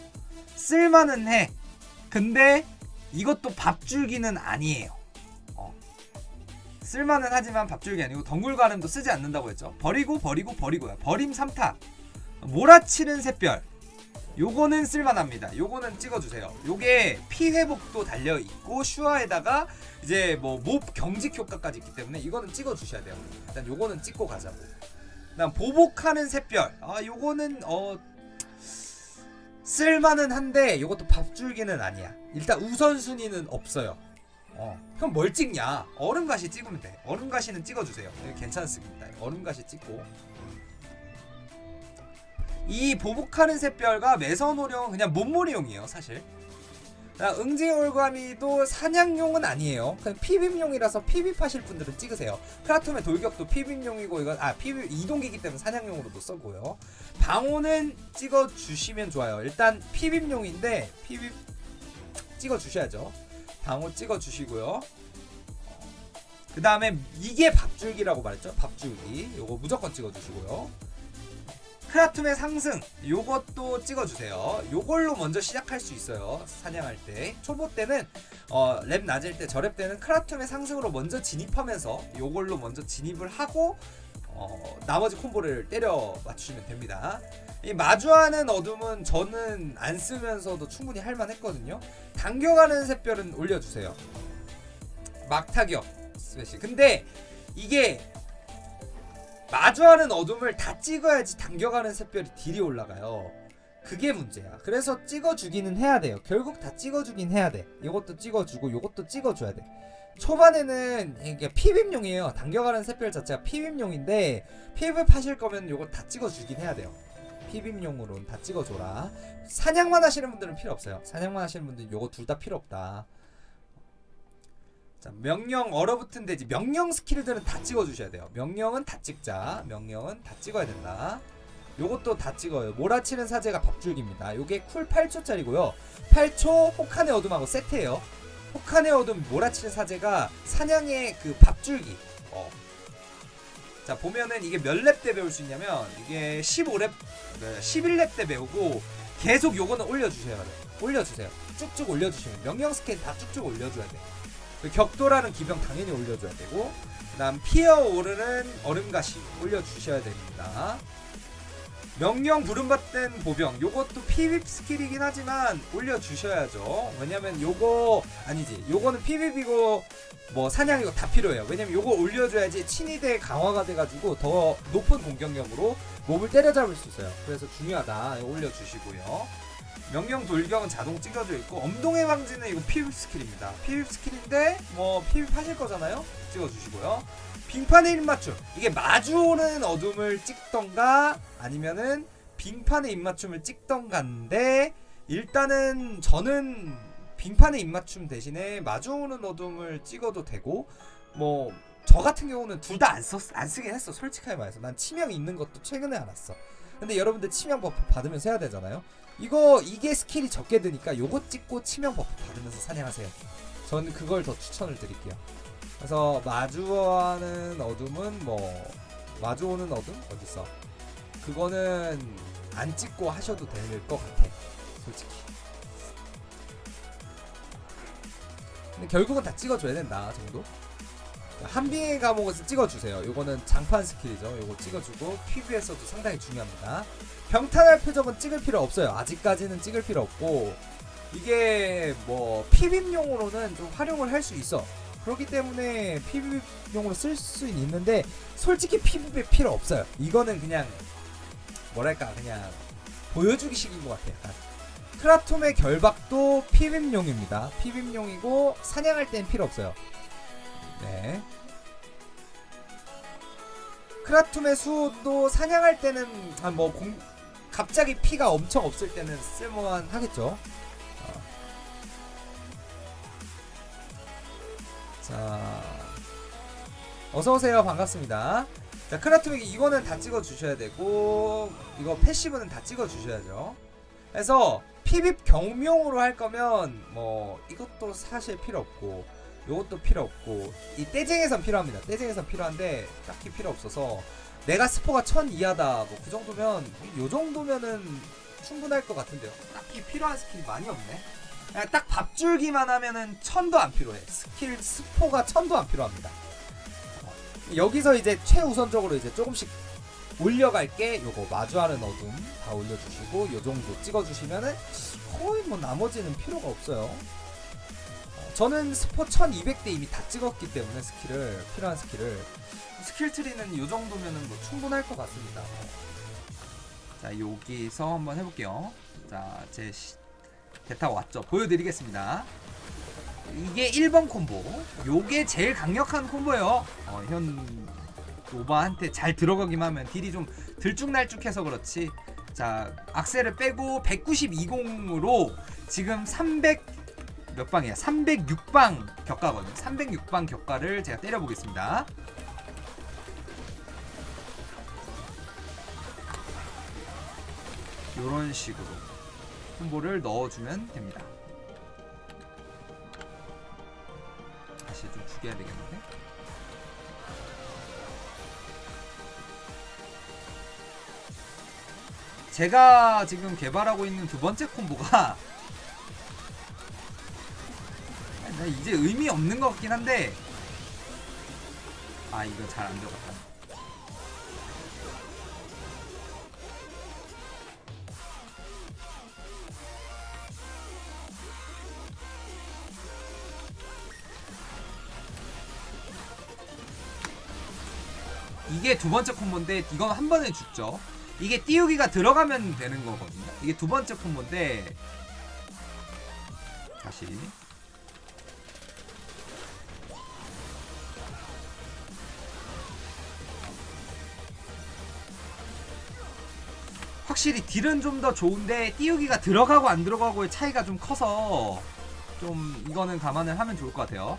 쓸만은 해. 근데 이것도 밥줄기는 아니에요. 쓸만은 하지만 밥줄기 아니고, 덩굴 가름도 쓰지 않는다고 했죠. 버리고요. 버림 3탁. 몰아치는 샛별. 요거는 쓸만합니다. 요거는 찍어주세요. 요게 피회복도 달려있고, 슈아에다가 이제 뭐 몹 경직 효과까지 있기 때문에 이거는 찍어주셔야 돼요. 일단 요거는 찍고 가자고. 그다음 보복하는 샛별. 요거는 쓸만은 한데 요것도 밥줄기는 아니야. 일단 우선순위는 없어요. 그럼 뭘 찍냐? 얼음가시 찍으면 돼. 얼음가시는 찍어주세요. 괜찮습니다. 얼음가시 찍고. 이 보복하는 샛별과 매선호령은 그냥 몸무리용이에요, 사실. 응징올가미도 사냥용은 아니에요. 그냥 피빔용이라서 피빔하실 분들은 찍으세요. 크라톰의 돌격도 피빔용이고, 이건 피빔 이동기기 때문에 사냥용으로도 쓰고요. 방호는 찍어주시면 좋아요. 일단 피빔용인데 피빔 찍어주셔야죠. 방호 찍어주시고요. 그 다음에 이게 밥줄기라고 말했죠. 밥줄기 요거 무조건 찍어주시고요. 크라툼의 상승 요것도 찍어주세요. 요걸로 먼저 시작할 수 있어요. 사냥할 때. 초보 때는 랩 낮을 때, 저랩 때는 크라툼의 상승으로 먼저 진입하면서 요걸로 먼저 진입을 하고 나머지 콤보를 때려 맞추시면 됩니다. 이 마주하는 어둠은 저는 안 쓰면서도 충분히 할만했거든요. 당겨가는 샛별은 올려주세요. 막타격 스매시. 근데 이게 마주하는 어둠을 다 찍어야지 당겨가는 샛별이 딜이 올라가요. 그게 문제야. 그래서 찍어주기는 해야 돼요. 결국 다 찍어주긴 해야 돼. 이것도 찍어주고 이것도 찍어줘야 돼. 초반에는 이게 피빔용이에요. 당겨가는 샛별 자체가 피빔용인데, 피빔 하실 거면 이거 다 찍어주긴 해야 돼요. 피빔용으로는 다 찍어줘라. 사냥만 하시는 분들은 필요 없어요. 사냥만 하시는 분들은 요거 둘 다 필요 없다. 자, 명령 얼어붙은 돼지. 명령 스킬들은 다 찍어주셔야 돼요. 명령은 다 찍자. 명령은 다 찍어야 된다. 요것도 다 찍어요. 몰아치는 사제가 밥줄기입니다. 요게 쿨 8초짜리고요 8초 혹한의 어둠하고 세트예요. 혹한의 어둠 몰아치는 사제가 사냥의 그 밥줄기. 자, 보면은 이게 몇 렙 때 배울 수 있냐면, 이게 15렙 11렙 때 배우고, 계속 요거는 올려주셔야 돼요. 올려주세요. 쭉쭉 올려주시면, 명령 스캔 다 쭉쭉 올려줘야 돼. 격도라는 기병 당연히 올려줘야 되고, 그 다음 피어 오르는 얼음가시 올려주셔야 됩니다. 명령 부름받는 보병, 요것도 PVP 스킬이긴 하지만 올려주셔야죠. 왜냐면 요거 아니지, 요거는 PVP고 뭐 사냥이고 다 필요해요. 왜냐면 요거 올려줘야지 친위대 강화가 돼가지고 더 높은 공격력으로 몹을 때려잡을 수 있어요. 그래서 중요하다. 올려주시고요. 명령 돌격은 자동 찍어져 있고, 엄동의 방지는 이거 PVP 스킬입니다. PVP 스킬인데 뭐 PVP 하실 거잖아요. 찍어주시고요. 빙판의 입맞춤, 이게 마주오는 어둠을 찍던가 아니면은 빙판의 입맞춤을 찍던가인데, 일단은 저는 빙판의 입맞춤 대신에 마주오는 어둠을 찍어도 되고, 뭐 저 같은 경우는 둘 다 안 쓰긴 했어. 솔직하게 말해서 난 치명 있는 것도 최근에 알았어. 근데 여러분들 치명 버프 받으면서 해야 되잖아요. 이게 스킬이 적게 드니까 요거 찍고 치명 버프 받으면서 사냥하세요. 저는 그걸 더 추천을 드릴게요. 그래서 마주하는 어둠은 뭐 마주오는 어둠 어딨어? 그거는 안 찍고 하셔도 될 것 같아, 솔직히. 근데 결국은 다 찍어줘야 된다 정도. 한빙의 감옥에서 찍어주세요. 요거는 장판 스킬이죠. 요거 찍어주고 PV에서도 상당히 중요합니다. 병탄할 표적은 찍을 필요 없어요. 아직까지는 찍을 필요 없고, 이게 뭐 PV용으로는 좀 활용을 할 수 있어. 그렇기 때문에 PV용으로 쓸 수 있는데 솔직히 PVP 필요 없어요. 이거는 그냥 뭐랄까 그냥 보여주기식인 것 같아요. 약간. 크라톰의 결박도 PV용입니다. PV용이고 사냥할 땐 필요 없어요. 네. 크라툼의 수도 사냥할 때는 갑자기 피가 엄청 없을 때는 쓸모만 하겠죠. 자, 어서오세요. 반갑습니다. 자, 크라툼에게 이거는 다 찍어 주셔야 되고, 이거 패시브는 다 찍어 주셔야죠. 그래서 PVP 경용으로 할 거면 뭐 이것도 사실 필요 없고, 요것도 필요 없고, 이 떼쟁에선 필요합니다. 떼쟁에선 필요한데 딱히 필요 없어서, 내가 스포가 1000 이하다 뭐 그 정도면, 요 정도면은 충분할 것 같은데요. 딱히 필요한 스킬이 많이 없네. 그냥 딱 밥줄기만 하면은 1000도 안 필요해. 스킬 스포가 1000도 안 필요합니다. 여기서 이제 최우선적으로 이제 조금씩 올려갈게. 요거 마주하는 어둠 다 올려주시고, 요 정도 찍어주시면은 거의 뭐 나머지는 필요가 없어요. 저는 스포 1200대 이미 다 찍었기 때문에 필요한 스킬을, 스킬 트리는 요 정도면은 뭐 충분할 것 같습니다. 자, 여기서 한번 해볼게요. 자, 제 대타 왔죠. 보여드리겠습니다. 이게 1번 콤보. 요게 제일 강력한 콤보예요. 현 오바한테 잘 들어가기만 하면 딜이 좀 들쭉날쭉해서 그렇지. 자, 악셀을 빼고 192공으로 지금 300 몇 방이야? 306방 격가거든요. 306방 격가를 제가 때려보겠습니다. 요런 식으로 콤보를 넣어주면 됩니다. 다시 좀 죽여야 되겠는데? 제가 지금 개발하고 있는 두 번째 콤보가 이제 의미 없는 것 같긴 한데, 아 이거 잘 안 들어갔다. 이게 두 번째 콤보인데 이건 한 번에 죽죠. 이게 띄우기가 들어가면 되는 거거든요. 이게 두 번째 콤보인데, 다시 확실히 딜은 좀 더 좋은데 띄우기가 들어가고 안 들어가고의 차이가 좀 커서 좀 이거는 감안을 하면 좋을 것 같아요.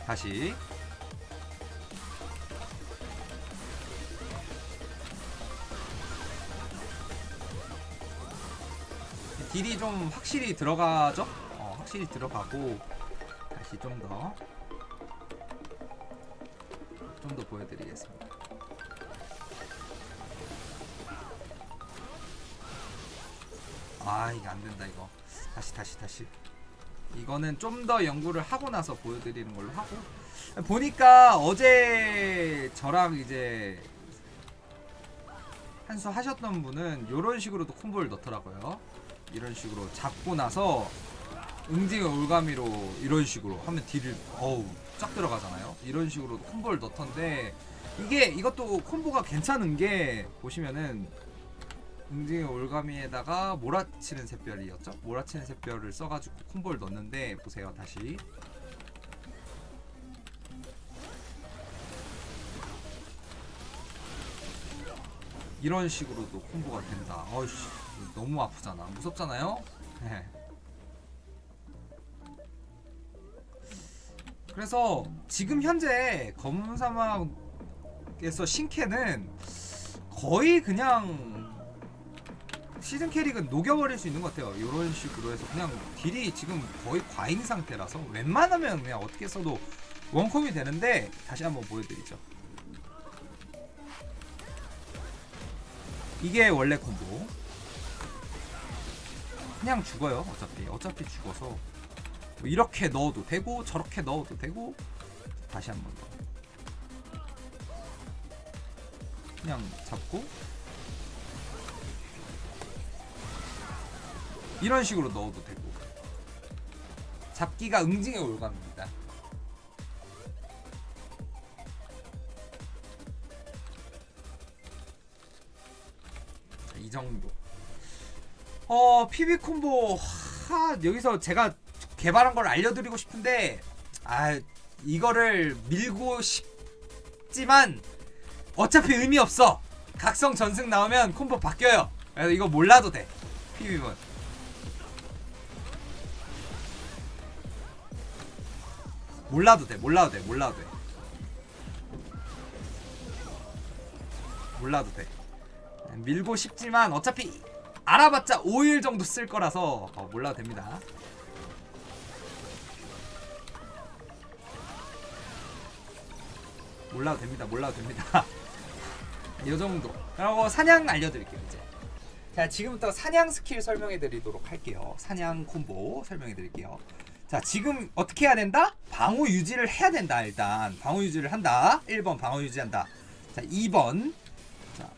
다시 딜이 좀 확실히 들어가죠? 확실히 들어가고, 다시 좀 더 보여드리겠습니다. 아 이게 안된다. 이거 다시 이거는 좀 더 연구를 하고 나서 보여드리는 걸로 하고, 보니까 어제 저랑 이제 한 수 하셨던 분은 이런 식으로도 콤보를 넣더라고요. 이런 식으로 잡고 나서 응징의 올가미로 이런 식으로 하면 딜을 어우 쫙 들어가잖아요. 이런 식으로 콤보를 넣던데 이것도 콤보가 괜찮은 게 보시면은 응징의 올가미에다가 몰아치는 샛별이었죠? 몰아치는 샛별을 써가지고 콤보를 넣는데 보세요 다시 이런 식으로도 콤보가 된다. 어이씨 너무 아프잖아. 무섭잖아요? 그래서 지금 현재 검사막에서 신캐는 거의 그냥 시즌 캐릭은 녹여버릴 수 있는 것 같아요. 이런 식으로 해서 그냥 딜이 지금 거의 과잉 상태라서 웬만하면 그냥 어떻게 써도 원콤이 되는데 다시 한번 보여드리죠. 이게 원래 콤보. 그냥 죽어요. 어차피 죽어서 뭐 이렇게 넣어도 되고 저렇게 넣어도 되고. 다시 한번 더 그냥 잡고 이런 식으로 넣어도 되고. 잡기가 응징의 올가미입니다. 이 정도. PB 콤보 여기서 제가 개발한 걸 알려드리고 싶은데 이거를 밀고 싶지만 어차피 의미 없어. 각성 전승 나오면 콤보 바뀌어요. 그래서 이거 몰라도 돼. PB는 몰라도 돼. 밀고 싶지만 어차피 알아봤자 5일 정도 쓸 거라서 몰라도 됩니다. 몰라도 됩니다. 이 정도. 그리고 사냥 알려드릴게요. 이제 자 지금부터 사냥 스킬 설명해드리도록 할게요. 사냥 콤보 설명해드릴게요. 자 지금 어떻게 해야 된다? 방어 유지를 해야 된다. 일단 방어 유지를 한다. 1번 방어 유지한다. 자 2번 자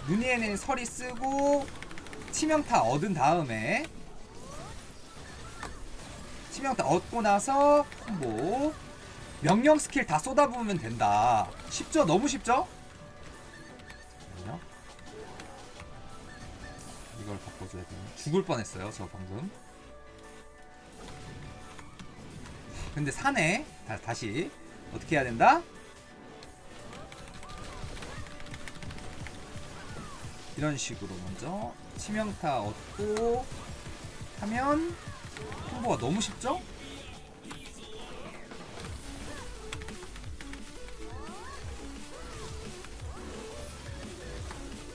눈이에는 서리 쓰고 치명타 얻은 다음에 치명타 얻고 나서 콤보 명령 스킬 다 쏟아부으면 된다. 쉽죠? 너무 쉽죠? 잠깐만요. 이걸 바꿔줘야 되나? 죽을 뻔했어요 저 방금. 근데 사네. 다시 어떻게 해야 된다? 이런 식으로 먼저 치명타 얻고 하면 콤보가 너무 쉽죠?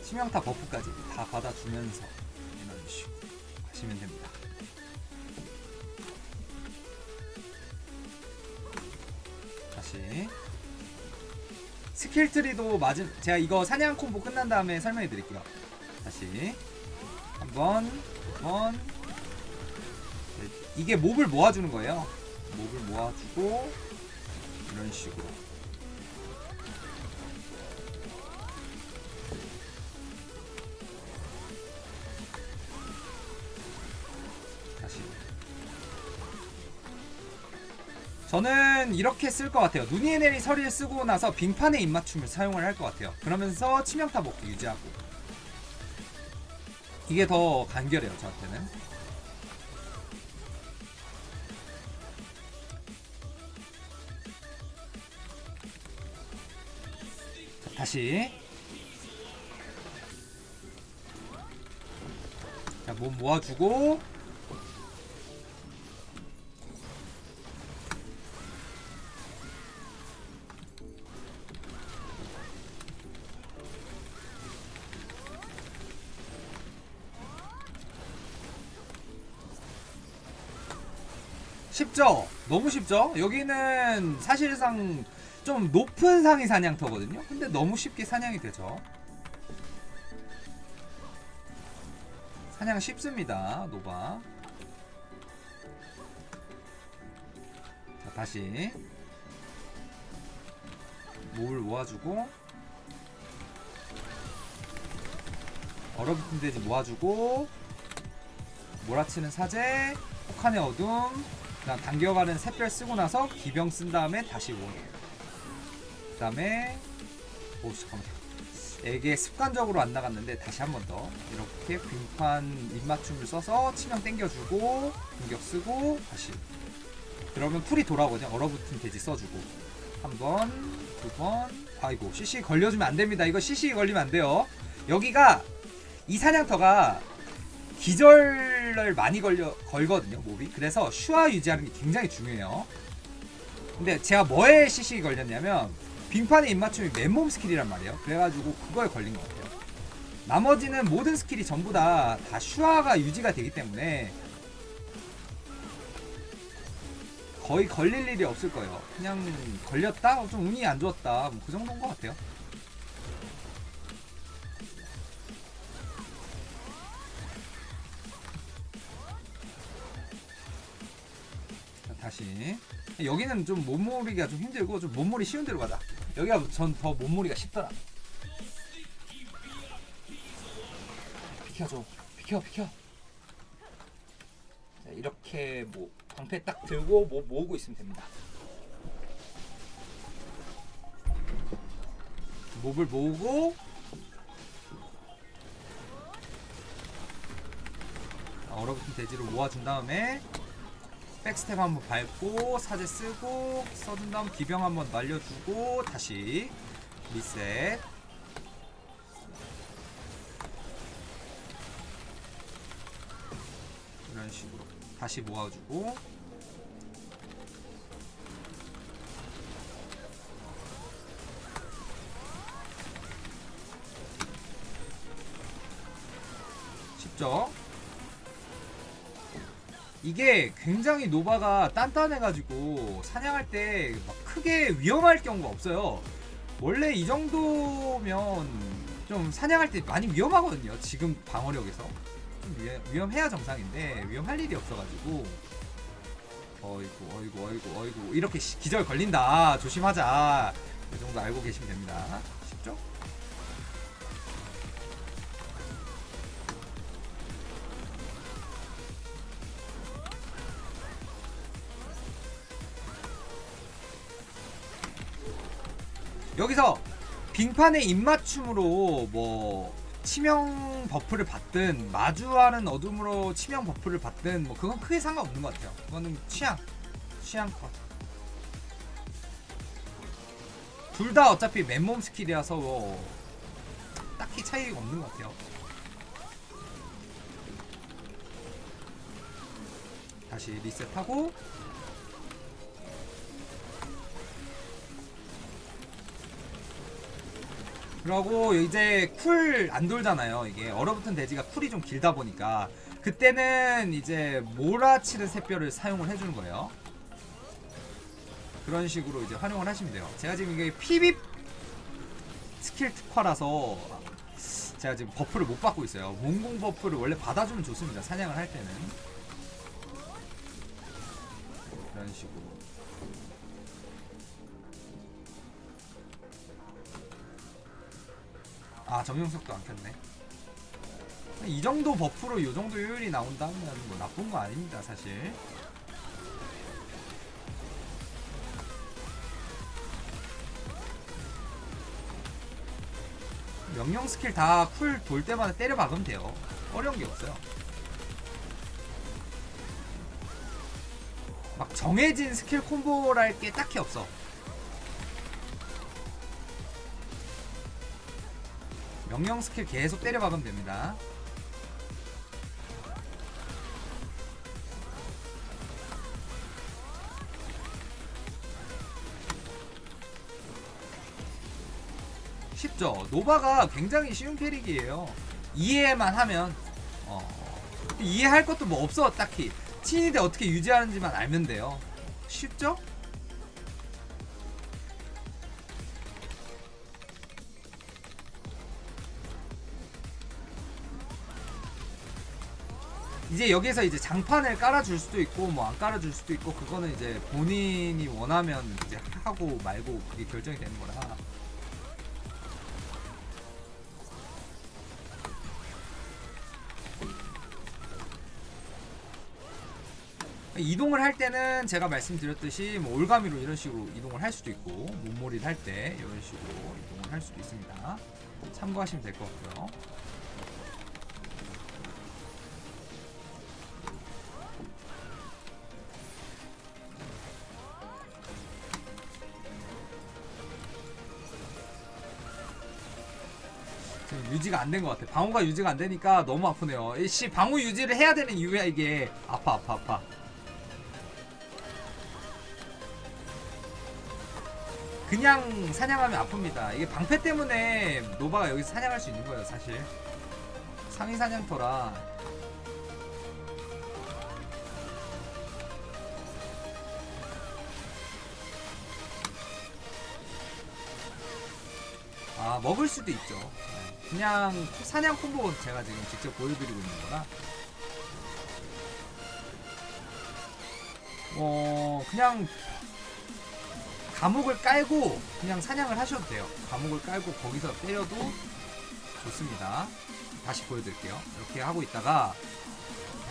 치명타 버프까지 다 받아주면서 이런 식으로 하시면 됩니다. 다시 스킬트리도 제가 이거 사냥 콤보 끝난 다음에 설명해 드릴게요. 다시 한번 이게 몹을 모아주는 거예요. 몹을 모아주고 이런 식으로 다시 저는 이렇게 쓸 것 같아요. 누니에넬이 서리를 쓰고 나서 빙판의 입맞춤을 사용을 할 것 같아요. 그러면서 치명타 먹기 유지하고 이게 더 간결해요 저한테는. 자, 다시 자, 몸 모아주고 쉽죠? 너무 쉽죠? 여기는 사실상 좀 높은 상위 사냥터거든요? 근데 너무 쉽게 사냥이 되죠. 사냥 쉽습니다 노바. 자 다시 몹을 모아주고 얼어붙은 돼지 모아주고, 몰아치는 사제, 혹한의 어둠, 그다음 당겨가는 샛별 쓰고 나서 기병 쓴 다음에 다시 원. 그다음에 잠깐만. 이게 습관적으로 안 나갔는데 다시 한 번 더 이렇게 빙판 입맞춤을 써서 치명 땡겨주고 공격 쓰고 다시. 그러면 풀이 돌아오거든요. 얼어붙은 돼지 써주고 한 번, 두 번. 아이고 CC 걸려주면 안 됩니다. 이거 CC 걸리면 안 돼요. 여기가 이 사냥터가 기절을 많이 걸거든요, 몹이. 그래서 슈아 유지하는 게 굉장히 중요해요. 근데 제가 뭐에 CC 걸렸냐면 빙판의 입맞춤이 맨몸 스킬이란 말이에요. 그래가지고 그거에 걸린 것 같아요. 나머지는 모든 스킬이 전부 다 슈아가 유지가 되기 때문에 거의 걸릴 일이 없을 거예요. 그냥 걸렸다? 좀 운이 안 좋았다. 뭐 그 정도인 것 같아요. 자, 다시 여기는 좀 몸무리가 좀 힘들고 좀 몸무리 쉬운 데로 가자. 여기가 전 더 몸무리가 쉽더라. 비켜줘. 비켜. 자, 이렇게 뭐 방패 딱 들고 뭐 모으고 있으면 됩니다. 몹을 모으고 얼어붙은 돼지를 모아준 다음에 백스텝 한번 밟고 사제 쓰고 써준 다음 기병 한번 날려주고 다시 리셋. 이런 식으로 다시 모아주고 쉽죠? 이게 굉장히 노바가 단단해가지고 사냥할 때 막 크게 위험할 경우가 없어요. 원래 이 정도면 좀 사냥할 때 많이 위험하거든요. 지금 방어력에서 좀 위험해야 정상인데 위험할 일이 없어가지고 어이구 이렇게 기절 걸린다 조심하자 이 정도 알고 계시면 됩니다. 쉽죠? 여기서 빙판의 입맞춤으로 뭐 치명 버프를 받든 마주하는 어둠으로 치명 버프를 받든 뭐 그건 크게 상관없는 것 같아요. 그거는 취향껏. 둘 다 어차피 맨몸 스킬이라서 뭐 딱히 차이가 없는 것 같아요. 다시 리셋하고 그러고 이제 쿨 안 돌잖아요. 이게 얼어붙은 돼지가 쿨이 좀 길다 보니까 그때는 이제 몰아치는 샛별을 사용을 해주는 거예요. 그런 식으로 이제 활용을 하시면 돼요. 제가 지금 이게 PB 스킬 특화라서 제가 지금 버프를 못 받고 있어요. 몽공 버프를 원래 받아주면 좋습니다. 사냥을 할 때는 이런 식으로. 아, 점용속도 안 켰네. 이 정도 버프로 이 정도 효율이 나온다면 뭐 나쁜 거 아닙니다, 사실. 명령 스킬 다 쿨 돌 때마다 때려 박으면 돼요. 어려운 게 없어요. 막 정해진 스킬 콤보랄 게 딱히 없어. 명령 스킬 계속 때려 박으면 됩니다. 쉽죠? 노바가 굉장히 쉬운 캐릭이에요. 이해만 하면 이해할 것도 뭐 없어. 딱히 친위대 어떻게 유지하는지만 알면 돼요. 쉽죠? 이제 여기서 이제 장판을 깔아줄 수도 있고 뭐 안 깔아줄 수도 있고 그거는 이제 본인이 원하면 이제 하고 말고 그게 결정이 되는 거라. 이동을 할 때는 제가 말씀드렸듯이 뭐 올가미로 이런 식으로 이동을 할 수도 있고 몸몰이를 할 때 이런 식으로 이동을 할 수도 있습니다. 참고하시면 될 것 같고요. 지금 유지가 안 된 것 같아. 방어가 유지가 안 되니까 너무 아프네요. 씨, 방어 유지를 해야 되는 이유야 이게. 아파. 그냥 사냥하면 아픕니다. 이게 방패 때문에 노바가 여기서 사냥할 수 있는 거예요, 사실. 상위 사냥터라. 아, 먹을 수도 있죠. 그냥 사냥 콤보 제가 지금 직접 보여드리고 있는 거라. 그냥 감옥을 깔고 그냥 사냥을 하셔도 돼요. 감옥을 깔고 거기서 때려도 좋습니다. 다시 보여드릴게요. 이렇게 하고 있다가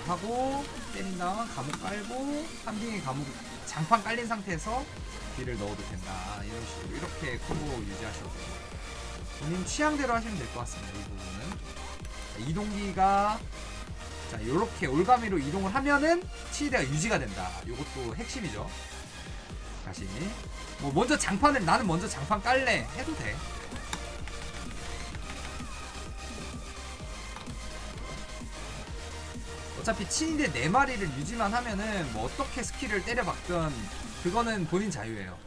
하고 때린 다음 감옥 깔고 한빙의 감옥 장판 깔린 상태에서 딜을 넣어도 된다. 이런 식으로 이렇게 콤보 유지하셔도 돼요. 본인 취향대로 하시면 될 것 같습니다. 이 부분은 이동기가 자 요렇게 올가미로 이동을 하면은 치대가 유지가 된다. 요것도 핵심이죠. 다시 뭐 먼저 장판을 나는 먼저 장판 깔래 해도 돼. 어차피 치인데 4마리를 유지만 하면은 뭐 어떻게 스킬을 때려박든 그거는 본인 자유예요.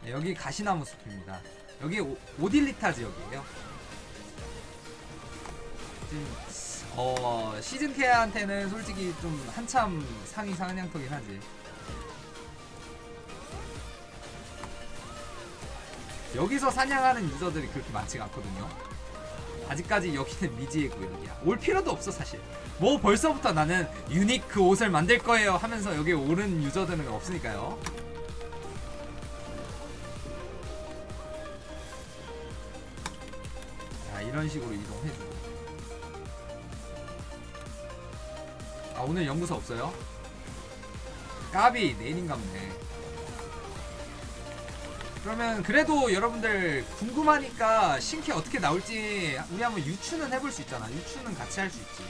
네, 여기 가시나무 숲입니다. 여기 오딜리타 지역이에요. 지금 시즌 케어한테는 솔직히 좀 한참 상위 사냥터긴 하지. 여기서 사냥하는 유저들이 그렇게 많지가 않거든요. 아직까지 여기는 미지의 구역이야. 올 필요도 없어 사실. 뭐 벌써부터 나는 유니크 옷을 만들 거예요 하면서 여기 오른 유저들은 없으니까요. 자, 이런 식으로 이동해주고. 아, 오늘 연구소 없어요? 까비 네이닝 같네. 그러면 그래도 여러분들 궁금하니까 신캐 어떻게 나올지 우리 한번 유추는 해볼 수 있잖아. 유추는 같이 할 수 있지.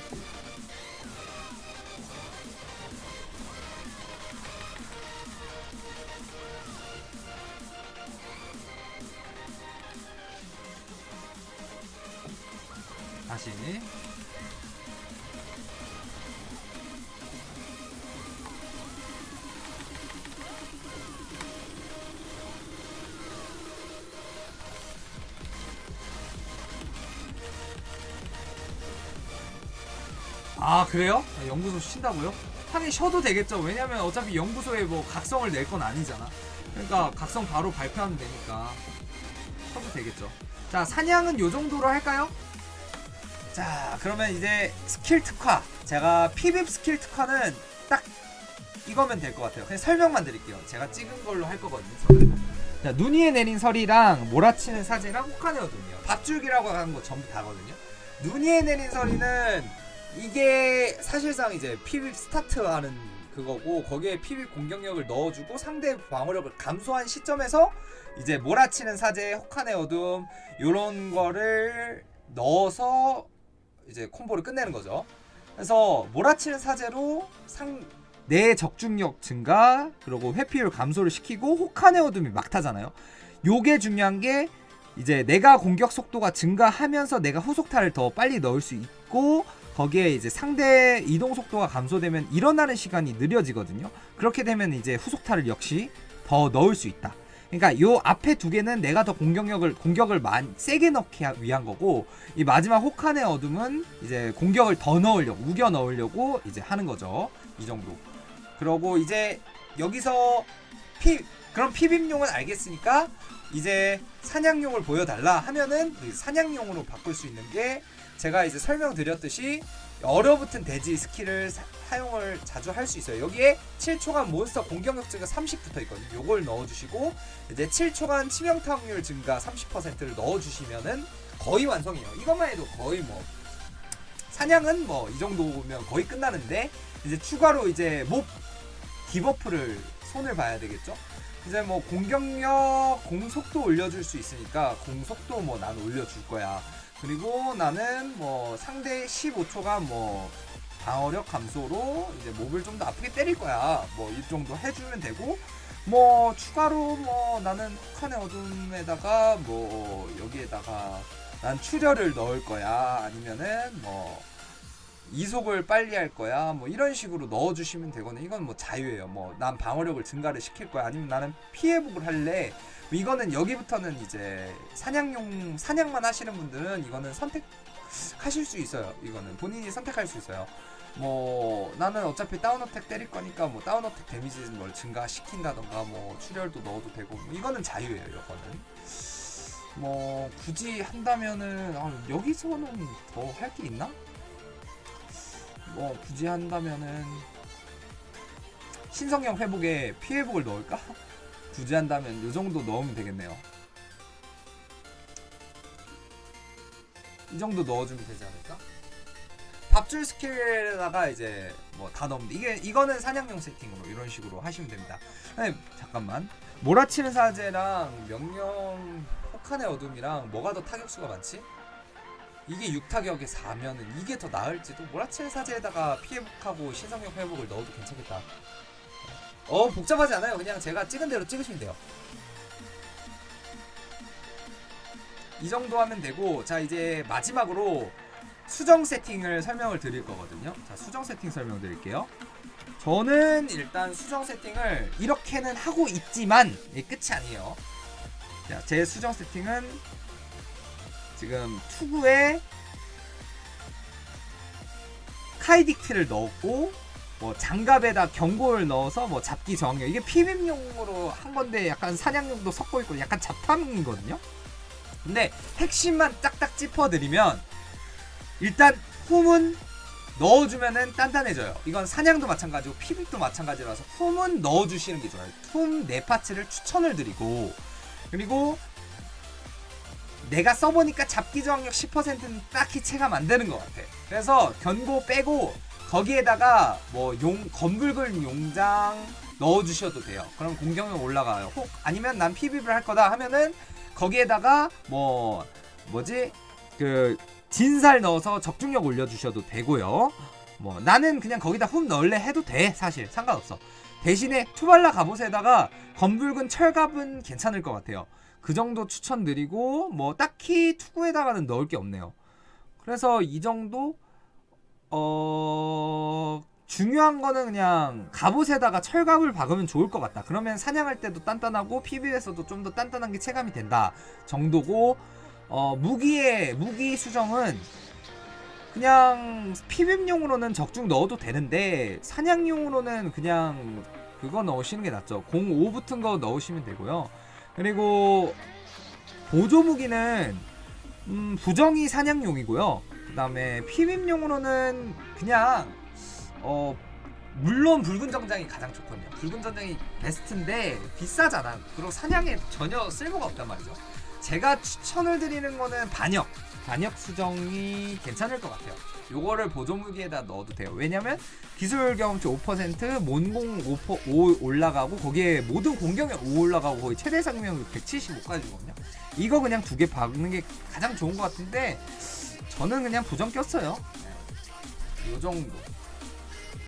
다시 아 그래요? 연구소 쉰다고요? 하긴 쉬어도 되겠죠. 왜냐면 어차피 연구소에 뭐 각성을 낼 건 아니잖아. 그러니까 각성 바로 발표하면 되니까 쉬어도 되겠죠. 자, 사냥은 요 정도로 할까요? 자, 그러면 이제 스킬 특화. 제가 피빕 스킬 특화는 딱 이거면 될 것 같아요. 그냥 설명만 드릴게요. 제가 찍은 걸로 할 거거든요. 저는. 자, 눈 위에 내린 설이랑 몰아치는 사제랑 혹한의 어둠이요. 밧줄기라고 하는 거 전부 다거든요. 눈 위에 내린 설이는 이게 사실상 이제 PVP 스타트하는 그거고 거기에 PVP 공격력을 넣어주고 상대 방어력을 감소한 시점에서 이제 몰아치는 사제, 혹한의 어둠 요런 거를 넣어서 이제 콤보를 끝내는 거죠. 그래서 몰아치는 사제로 내 적중력 증가 그리고 회피율 감소를 시키고 혹한의 어둠이 막타잖아요. 요게 중요한 게 이제 내가 공격 속도가 증가하면서 내가 후속타를 더 빨리 넣을 수 있고 거기에 이제 상대 이동 속도가 감소되면 일어나는 시간이 느려지거든요. 그렇게 되면 이제 후속타를 역시 더 넣을 수 있다. 그러니까 요 앞에 두 개는 내가 더 공격을 세게 넣기 위한 거고 이 마지막 혹한의 어둠은 이제 공격을 더 넣으려고 우겨 넣으려고 이제 하는 거죠. 이 정도. 그러고 이제 여기서 그럼 피빔용은 알겠으니까 이제 사냥용을 보여달라 하면은 그 사냥용으로 바꿀 수 있는 게 제가 이제 설명드렸듯이 얼어붙은 돼지 스킬을 사용을 자주 할 수 있어요. 여기에 7초간 몬스터 공격력 증가 30 붙어 있거든요. 요걸 넣어주시고 이제 7초간 치명타 확률 증가 30%를 넣어주시면은 거의 완성이에요. 이것만 해도 거의 뭐 사냥은 뭐 이 정도면 거의 끝나는데 이제 추가로 이제 몹 디버프를 손을 봐야 되겠죠. 이제 뭐 공격력 공속도 올려줄 수 있으니까 공속도 뭐 난 올려줄 거야. 그리고 나는 뭐 상대 15초간 뭐 방어력 감소로 이제 몹을 좀 더 아프게 때릴 거야. 뭐 이 정도 해주면 되고 뭐 추가로 뭐 나는 혹한의 어둠에다가 뭐 여기에다가 난 출혈을 넣을 거야. 아니면은 뭐 이속을 빨리 할 거야. 뭐 이런 식으로 넣어주시면 되거든요. 이건 뭐 자유예요. 뭐 난 방어력을 증가를 시킬 거야. 아니면 나는 피해복을 할래. 이거는 여기부터는 이제 사냥만 하시는 분들은 이거는 선택하실 수 있어요. 이거는 본인이 선택할 수 있어요. 뭐 나는 어차피 다운 어택 때릴 거니까 뭐 다운 어택 데미지 뭘 증가시킨다던가 뭐 출혈도 넣어도 되고 뭐 이거는 자유예요. 이거는 뭐 굳이 한다면은 여기서는 더 할 게 있나? 뭐 굳이 한다면은 신성형 회복에 피해복을 넣을까? 굳이 한다면 요 정도 넣으면 되겠네요. 이 정도 넣어주면 되지 않을까? 밥줄 스킬에다가 이제 뭐 다 넣으면 돼. 이거는 사냥용 세팅으로 이런 식으로 하시면 됩니다. 아니, 잠깐만. 몰아치는 사제랑 명령 혹한의 어둠이랑 뭐가 더 타격수가 많지? 이게 6타격에 4면은 이게 더 나을지도. 몰아치는 사제에다가 피해복하고 신성력 회복을 넣어도 괜찮겠다. 복잡하지 않아요. 그냥 제가 찍은 대로 찍으시면 돼요. 이 정도 하면 되고, 자 이제 마지막으로 수정 세팅을 설명을 드릴 거거든요. 자, 수정 세팅 설명드릴게요. 저는 일단 수정 세팅을 이렇게는 하고 있지만 이게 끝이 아니에요. 자, 제 수정 세팅은 지금 투구에 카이딕트를 넣었고 뭐 장갑에다 경고를 넣어서 뭐 잡기 저항력, 이게 피빔용으로 한 건데 약간 사냥용도 섞고 있고 약간 잡탐이거든요. 근데 핵심만 딱딱 짚어드리면 일단 훔은 넣어주면은 단단해져요. 이건 사냥도 마찬가지고 피빔도 마찬가지라서 훔은 넣어주시는 게 좋아요. 훔 4파츠를 추천을 드리고, 그리고 내가 써보니까 잡기 저항력 10%는 딱히 체감 안 되는 것 같아. 그래서 견고 빼고 거기에다가 뭐 검붉은 용장 넣어주셔도 돼요. 그럼 공격력 올라가요. 혹 아니면 난 PVP를 할 거다 하면은 거기에다가 그 진살 넣어서 적중력 올려주셔도 되고요. 뭐 나는 그냥 거기다 훔 넣을래 해도 돼. 사실 상관없어. 대신에 투발라 갑옷에다가 검붉은 철갑은 괜찮을 것 같아요. 그 정도 추천드리고 뭐 딱히 투구에다가는 넣을 게 없네요. 그래서 이 정도. 중요한 거는 그냥 갑옷에다가 철갑을 박으면 좋을 것 같다. 그러면 사냥할 때도 단단하고 PV에서도 좀 더 단단한 게 체감이 된다 정도고, 무기 수정은 그냥 PV용으로는 적중 넣어도 되는데 사냥용으로는 그냥 그거 넣으시는 게 낫죠. 05 붙은 거 넣으시면 되고요. 그리고 보조 무기는 부정이 사냥용이고요. 그 다음에 피빔용으로는 그냥 물론 붉은 정장이 가장 좋거든요. 붉은 정장이 베스트인데 비싸잖아. 그리고 사냥에 전혀 쓸모가 없단 말이죠. 제가 추천을 드리는 거는 반역 수정이 괜찮을 것 같아요. 요거를 보조무기에다 넣어도 돼요. 왜냐면 기술 경험치 5%, 몬공 5 올라가고 거기에 모든 공격력 5 올라가고 거의 최대 생명력 175까지 주거든요. 이거 그냥 2개 박는 게 가장 좋은 것 같은데 저는 그냥 부정 꼈어요. 요 정도.